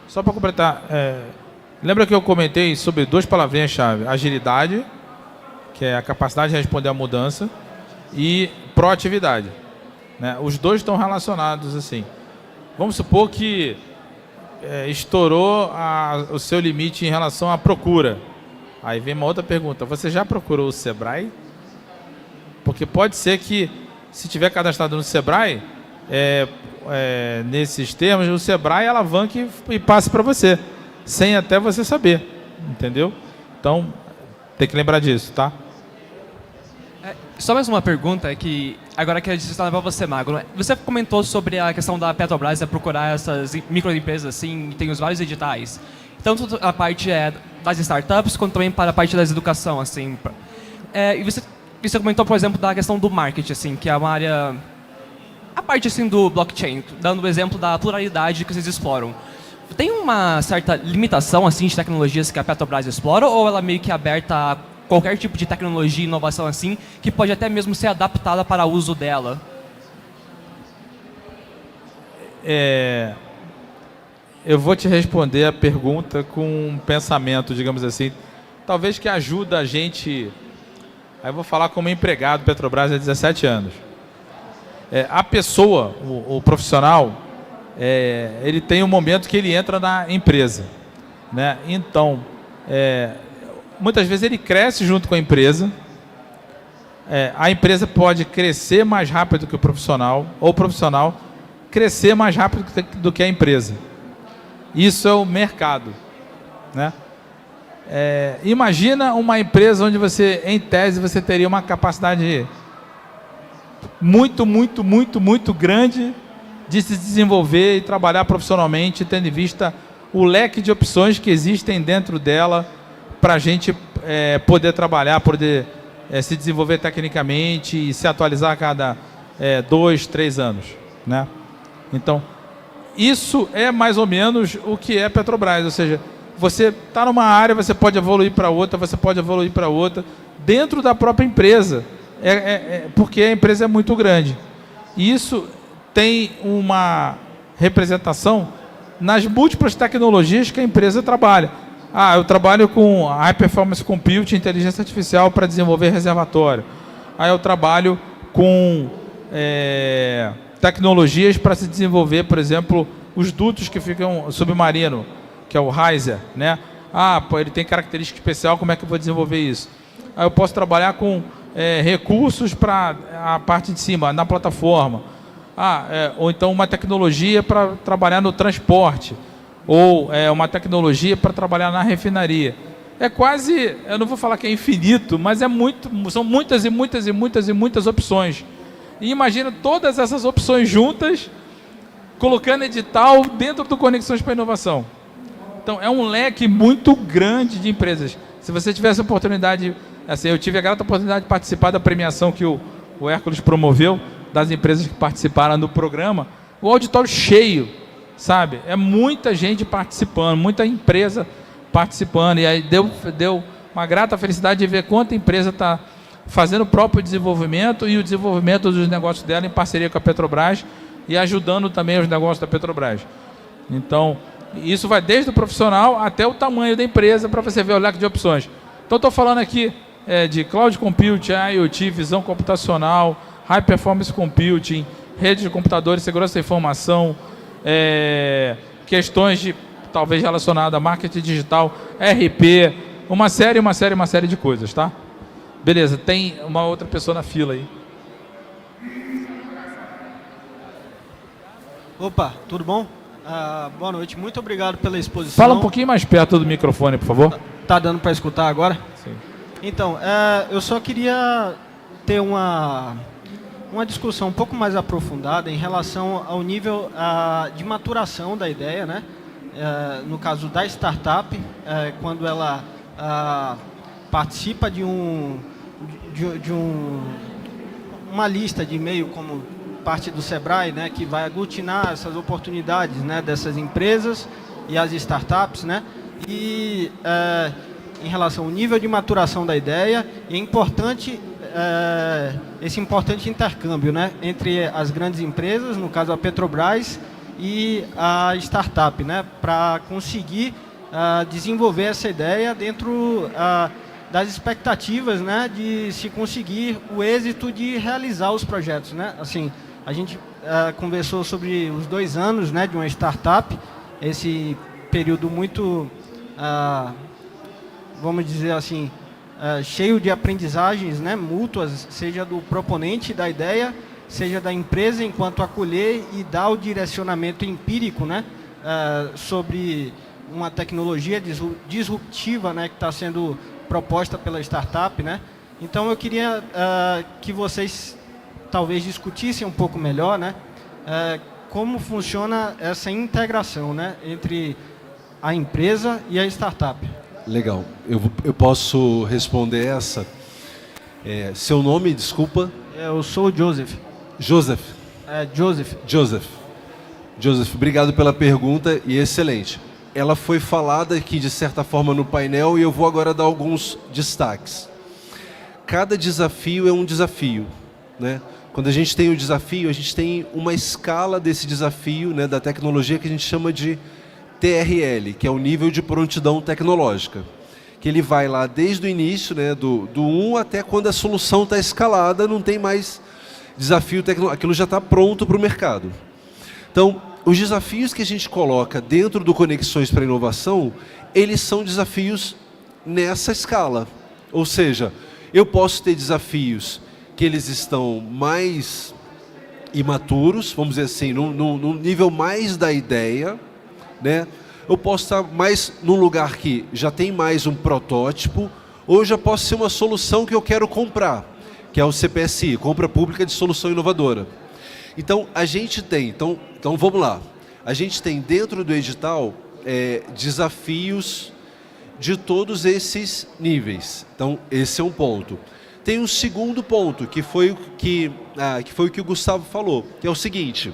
Só para completar, lembra que eu comentei sobre 2 palavrinhas-chave? Agilidade, que é a capacidade de responder à mudança, e proatividade, né? Os 2 estão relacionados assim. Vamos supor que estourou o seu limite em relação à procura. Aí vem uma outra pergunta. Você já procurou o Sebrae? Porque pode ser que, se tiver cadastrado no Sebrae, nesses termos, o Sebrae alavanque e passe para você, sem até você saber, entendeu? Então, tem que lembrar disso, tá? Só mais uma pergunta, que agora que a gente está levando você, Magno. Você comentou sobre a questão da Petrobras procurar essas microempresas, assim, tem os vários editais. Tanto a parte das startups, quanto também para a parte da educação, assim. E você comentou, por exemplo, da questão do marketing, assim, que é uma área... A parte, assim, do blockchain, dando o exemplo da pluralidade que vocês exploram. Tem uma certa limitação, assim, de tecnologias que a Petrobras explora, ou ela meio que é aberta a qualquer tipo de tecnologia e inovação, assim, que pode até mesmo ser adaptada para o uso dela? Eu vou te responder a pergunta com um pensamento, digamos assim, talvez que ajuda a gente... Aí eu vou falar como empregado Petrobras há 17 anos. A pessoa, o profissional, ele tem um momento que ele entra na empresa, né? Então, muitas vezes ele cresce junto com a empresa. A empresa pode crescer mais rápido que o profissional, ou o profissional crescer mais rápido do que a empresa. Isso é o mercado, né? Imagina uma empresa onde você, em tese, você teria uma capacidade muito grande de se desenvolver e trabalhar profissionalmente, tendo em vista o leque de opções que existem dentro dela para a gente poder trabalhar, poder se desenvolver tecnicamente e se atualizar a cada 2, 3 anos, né? Então, isso é mais ou menos o que é Petrobras, ou seja, você está numa área, você pode evoluir para outra, você pode evoluir para outra, dentro da própria empresa, porque a empresa é muito grande. E isso tem uma representação nas múltiplas tecnologias que a empresa trabalha. Eu trabalho com High Performance Computing, inteligência artificial para desenvolver reservatório. Eu trabalho com tecnologias para se desenvolver, por exemplo, os dutos que ficam submarino, que é o riser, né? Ele tem característica especial, como é que eu vou desenvolver isso? Eu posso trabalhar com recursos para a parte de cima, na plataforma. Ou então uma tecnologia para trabalhar no transporte, ou uma tecnologia para trabalhar na refinaria. Quase, eu não vou falar que é infinito, mas são muitas opções. E imagina todas essas opções juntas, colocando edital dentro do Conexões para Inovação. Então, é um leque muito grande de empresas. Se você tivesse a oportunidade, assim, eu tive a grata oportunidade de participar da premiação que o Hércules promoveu, das empresas que participaram do programa, o auditório cheio, sabe? É muita gente participando, muita empresa participando, e aí deu uma grata felicidade de ver quanta empresa está fazendo o próprio desenvolvimento e o desenvolvimento dos negócios dela em parceria com a Petrobras e ajudando também os negócios da Petrobras. Então, isso vai desde o profissional até o tamanho da empresa para você ver o leque de opções. Então, estou falando aqui de Cloud Computing, IoT, visão computacional, High Performance Computing, rede de computadores, segurança da informação, questões de talvez relacionadas a marketing digital, RP, uma série de coisas, tá? Beleza, tem uma outra pessoa na fila aí. Opa, tudo bom? Boa noite, muito obrigado pela exposição. Fala um pouquinho mais perto do microfone, por favor. Tá dando para escutar agora? Sim. Então, eu só queria ter uma discussão um pouco mais aprofundada em relação ao nível de maturação da ideia, né? No caso da startup, quando ela participa de uma lista de e-mail como parte do Sebrae, né, que vai aglutinar essas oportunidades, né, dessas empresas e as startups, né? E em relação ao nível de maturação da ideia, é importante esse importante intercâmbio, né, entre as grandes empresas, no caso a Petrobras, e a startup, né, para conseguir desenvolver essa ideia dentro das expectativas, né, de se conseguir o êxito de realizar os projetos, né? Assim, a gente conversou sobre os 2 anos, né, de uma startup, esse período muito, vamos dizer assim, cheio de aprendizagens, né, mútuas, seja do proponente da ideia, seja da empresa enquanto acolher e dar o direcionamento empírico, né, sobre uma tecnologia disruptiva, né, que está sendo proposta pela startup, né. Então eu queria que vocês talvez discutissem um pouco melhor, né, como funciona essa integração, né, entre a empresa e a startup. Legal. Eu posso responder essa. Seu nome, desculpa? Eu sou o Joseph. Joseph. Joseph, obrigado pela pergunta e excelente. Ela foi falada aqui de certa forma no painel e eu vou agora dar alguns destaques. Cada desafio é um desafio, né? Quando a gente tem o desafio, a gente tem uma escala desse desafio, né, da tecnologia que a gente chama de TRL, que é o nível de prontidão tecnológica, que ele vai lá desde o início, né, do 1 até quando a solução está escalada, não tem mais desafio tecnológico, aquilo já está pronto para o mercado. Então, os desafios que a gente coloca dentro do Conexões para a Inovação, eles são desafios nessa escala. Ou seja, eu posso ter desafios que eles estão mais imaturos, vamos dizer assim, num nível mais da ideia, né? Eu posso estar mais num lugar que já tem mais um protótipo, ou já posso ser uma solução que eu quero comprar, que é o CPSI, Compra Pública de Solução Inovadora. Então, a gente tem, então vamos lá, a gente tem dentro do edital desafios de todos esses níveis. Então, esse é um ponto. Tem um segundo ponto, que foi o que o Gustavo falou, que é o seguinte: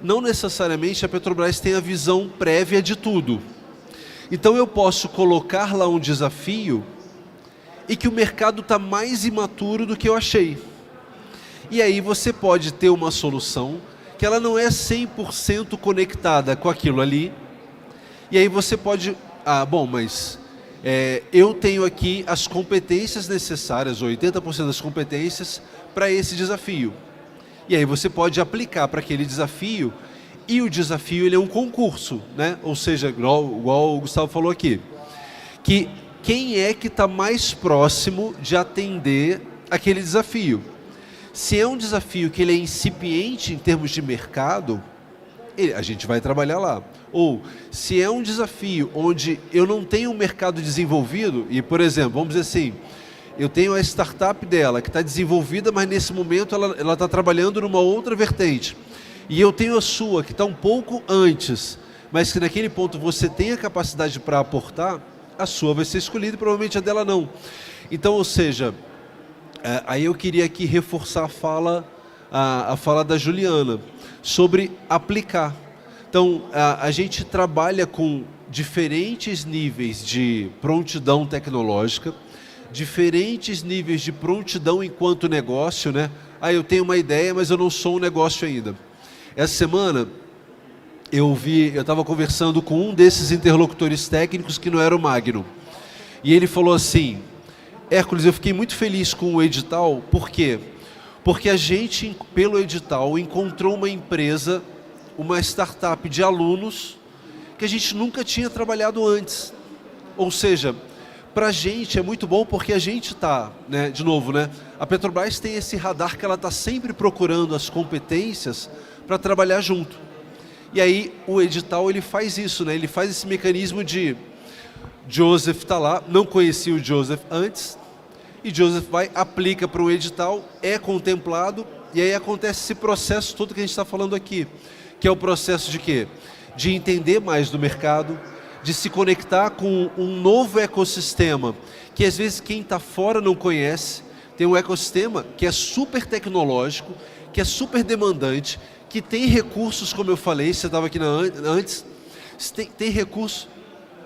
não necessariamente a Petrobras tem a visão prévia de tudo. Então eu posso colocar lá um desafio e que o mercado está mais imaturo do que eu achei. E aí você pode ter uma solução que ela não é 100% conectada com aquilo ali. E aí você pode... eu tenho aqui as competências necessárias, 80% das competências, para esse desafio. E aí você pode aplicar para aquele desafio, e o desafio ele é um concurso, né? Ou seja, igual o Gustavo falou aqui, que quem é que está mais próximo de atender aquele desafio? Se é um desafio que ele é incipiente em termos de mercado, a gente vai trabalhar lá. Ou se é um desafio onde eu não tenho um mercado desenvolvido, e por exemplo, vamos dizer assim, eu tenho a startup dela que está desenvolvida, mas nesse momento ela está trabalhando numa outra vertente. E eu tenho a sua que está um pouco antes, mas que naquele ponto você tem a capacidade para aportar, a sua vai ser escolhida e provavelmente a dela não. Então, ou seja, aí eu queria aqui reforçar a fala da Juliana sobre aplicar. Então, a gente trabalha com diferentes níveis de prontidão tecnológica, diferentes níveis de prontidão enquanto negócio, né? Eu tenho uma ideia, mas eu não sou um negócio ainda. Essa semana, eu estava conversando com um desses interlocutores técnicos que não era o Magno. E ele falou assim: Hércules, eu fiquei muito feliz com o edital, por quê? Porque a gente, pelo edital, encontrou uma empresa, uma startup de alunos, que a gente nunca tinha trabalhado antes. Ou seja, para a gente é muito bom porque a gente está, né, de novo, né, a Petrobras tem esse radar que ela está sempre procurando as competências para trabalhar junto. E aí o edital ele faz isso, né, ele faz esse mecanismo de Joseph está lá, não conhecia o Joseph antes, e Joseph vai, aplica para o edital, é contemplado, e aí acontece esse processo todo que a gente está falando aqui, que é o processo de quê? De entender mais do mercado, de se conectar com um novo ecossistema, que às vezes quem está fora não conhece. Tem um ecossistema que é super tecnológico, que é super demandante, que tem recursos, como eu falei, você estava aqui antes, tem recursos,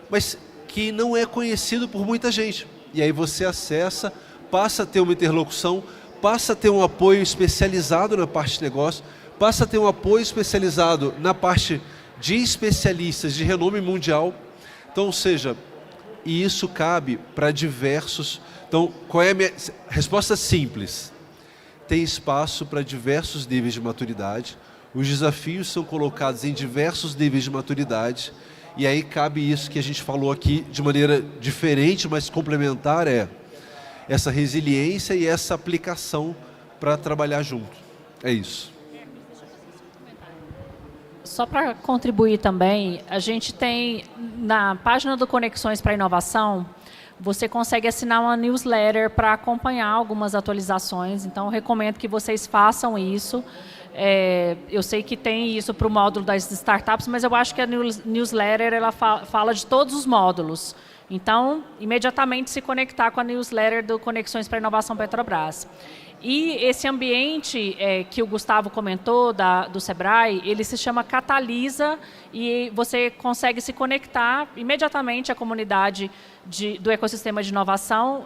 mas que não é conhecido por muita gente. E aí você acessa, passa a ter uma interlocução, passa a ter um apoio especializado na parte de negócio, passa a ter um apoio especializado na parte de especialistas de renome mundial. Então, ou seja, e isso cabe para diversos... Então, qual é a minha resposta simples? Tem espaço para diversos níveis de maturidade, os desafios são colocados em diversos níveis de maturidade, e aí cabe isso que a gente falou aqui de maneira diferente, mas complementar, essa resiliência e essa aplicação para trabalhar junto. É isso. Só para contribuir também, a gente tem na página do Conexões para Inovação, você consegue assinar uma newsletter para acompanhar algumas atualizações, então eu recomendo que vocês façam isso. Eu sei que tem isso para o módulo das startups, mas eu acho que a newsletter ela fala de todos os módulos. Então, imediatamente se conectar com a newsletter do Conexões para Inovação Petrobras. E esse ambiente que o Gustavo comentou, do Sebrae, ele se chama Catalisa e você consegue se conectar imediatamente à comunidade do ecossistema de inovação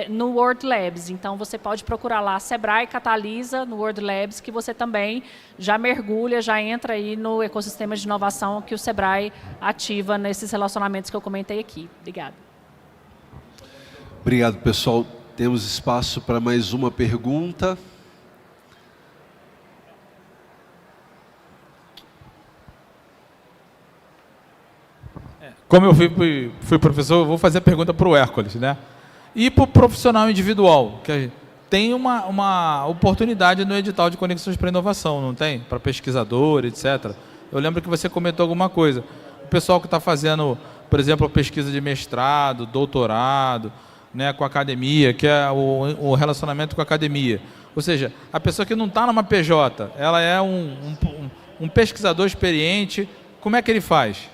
no World Labs. Então, você pode procurar lá Sebrae Catalisa no World Labs, que você também já mergulha, já entra aí no ecossistema de inovação que o Sebrae ativa nesses relacionamentos que eu comentei aqui. Obrigada. Obrigado, pessoal. Temos espaço para mais uma pergunta. Como eu fui professor, eu vou fazer a pergunta para o Hércules, né? E para o profissional individual, que tem uma oportunidade no edital de Conexões para Inovação, não tem? Para pesquisador, etc. Eu lembro que você comentou alguma coisa. O pessoal que está fazendo, por exemplo, a pesquisa de mestrado, doutorado, né, com a academia, que é o relacionamento com a academia. Ou seja, a pessoa que não está numa PJ, ela é um pesquisador experiente, como é que ele faz?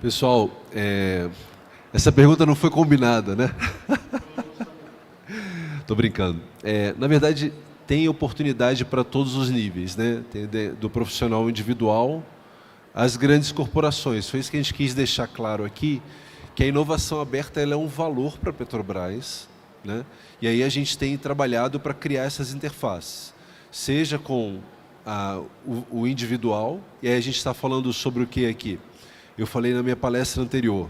Pessoal, essa pergunta não foi combinada, né? Estou brincando. Na verdade, tem oportunidade para todos os níveis, né? Tem do profissional individual às grandes corporações. Foi isso que a gente quis deixar claro aqui, que a inovação aberta ela é um valor para a Petrobras, né? E aí a gente tem trabalhado para criar essas interfaces, seja com o individual, e aí a gente está falando sobre o que aqui? Eu falei na minha palestra anterior.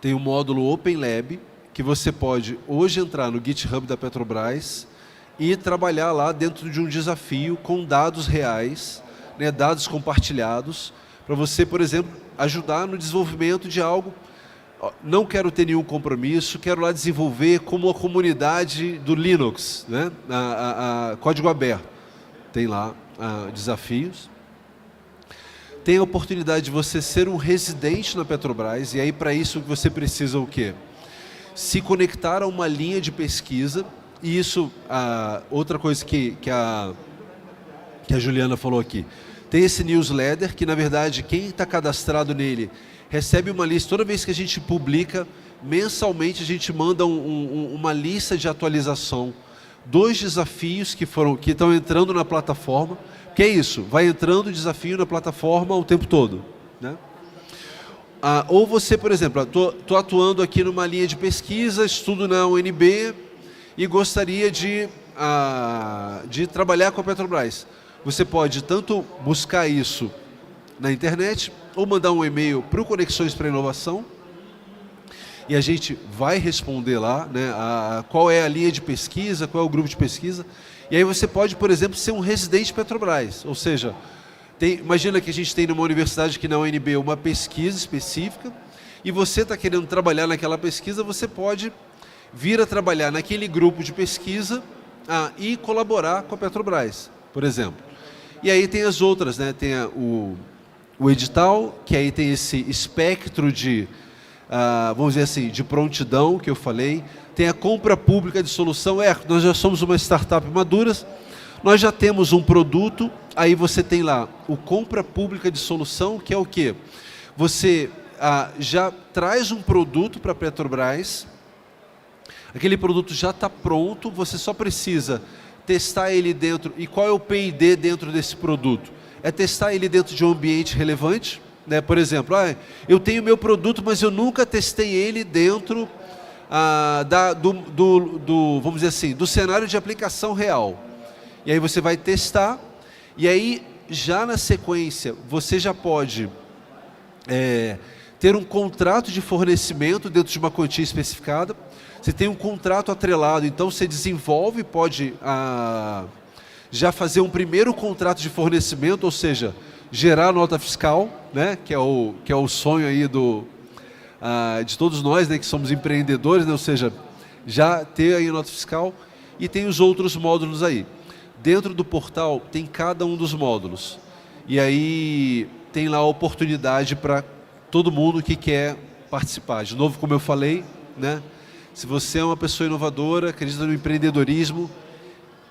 Tem um módulo Open Lab, que você pode hoje entrar no GitHub da Petrobras e trabalhar lá dentro de um desafio com dados reais, né, dados compartilhados, para você, por exemplo, ajudar no desenvolvimento de algo. Não quero ter nenhum compromisso, quero lá desenvolver como a comunidade do Linux, né, código aberto. Tem lá desafios. Tem a oportunidade de você ser um residente na Petrobras, e aí para isso você precisa o quê? Se conectar a uma linha de pesquisa, e isso, outra coisa que a Juliana falou aqui, tem esse newsletter que, na verdade, quem está cadastrado nele recebe uma lista, toda vez que a gente publica, mensalmente a gente manda uma lista de atualização dos desafios que estão entrando na plataforma. Que é isso, vai entrando o desafio na plataforma o tempo todo, né? Ou você, por exemplo, estou atuando aqui numa linha de pesquisa, estudo na UNB e gostaria de trabalhar com a Petrobras. Você pode tanto buscar isso na internet ou mandar um e-mail para o Conexões para Inovação e a gente vai responder lá, né, qual é a linha de pesquisa, qual é o grupo de pesquisa. E aí você pode, por exemplo, ser um residente Petrobras, ou seja, imagina que a gente tem numa universidade que na UNB uma pesquisa específica e você está querendo trabalhar naquela pesquisa, você pode vir a trabalhar naquele grupo de pesquisa e colaborar com a Petrobras, por exemplo. E aí tem as outras, né? Tem o edital, que aí tem esse espectro de, vamos dizer assim, de prontidão que eu falei. Tem a compra pública de solução. Nós já somos uma startup madura, nós já temos um produto, aí você tem lá o compra pública de solução, que é o quê? Você já traz um produto para a Petrobras, aquele produto já está pronto, você só precisa testar ele dentro. E qual é o P&D dentro desse produto? É testar ele dentro de um ambiente relevante, né? Por exemplo, eu tenho meu produto, mas eu nunca testei ele dentro vamos dizer assim, do cenário de aplicação real. E aí você vai testar, e aí já na sequência você já pode ter um contrato de fornecimento dentro de uma quantia especificada. Você tem um contrato atrelado, então você desenvolve, pode já fazer um primeiro contrato de fornecimento, ou seja, gerar nota fiscal, né, que é o sonho aí de todos nós, né, que somos empreendedores, né, ou seja, já ter aí a nota fiscal, e tem os outros módulos aí. Dentro do portal tem cada um dos módulos, e aí tem lá a oportunidade para todo mundo que quer participar. De novo, como eu falei, né, se você é uma pessoa inovadora, acredita no empreendedorismo,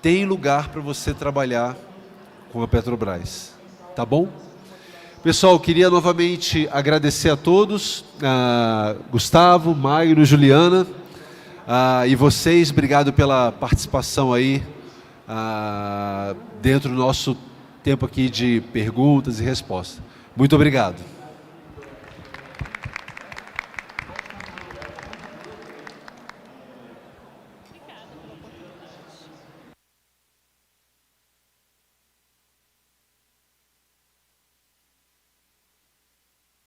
tem lugar para você trabalhar com a Petrobras, tá bom? Pessoal, queria novamente agradecer a todos, Gustavo, Magno, Juliana, e vocês, obrigado pela participação aí dentro do nosso tempo aqui de perguntas e respostas. Muito obrigado.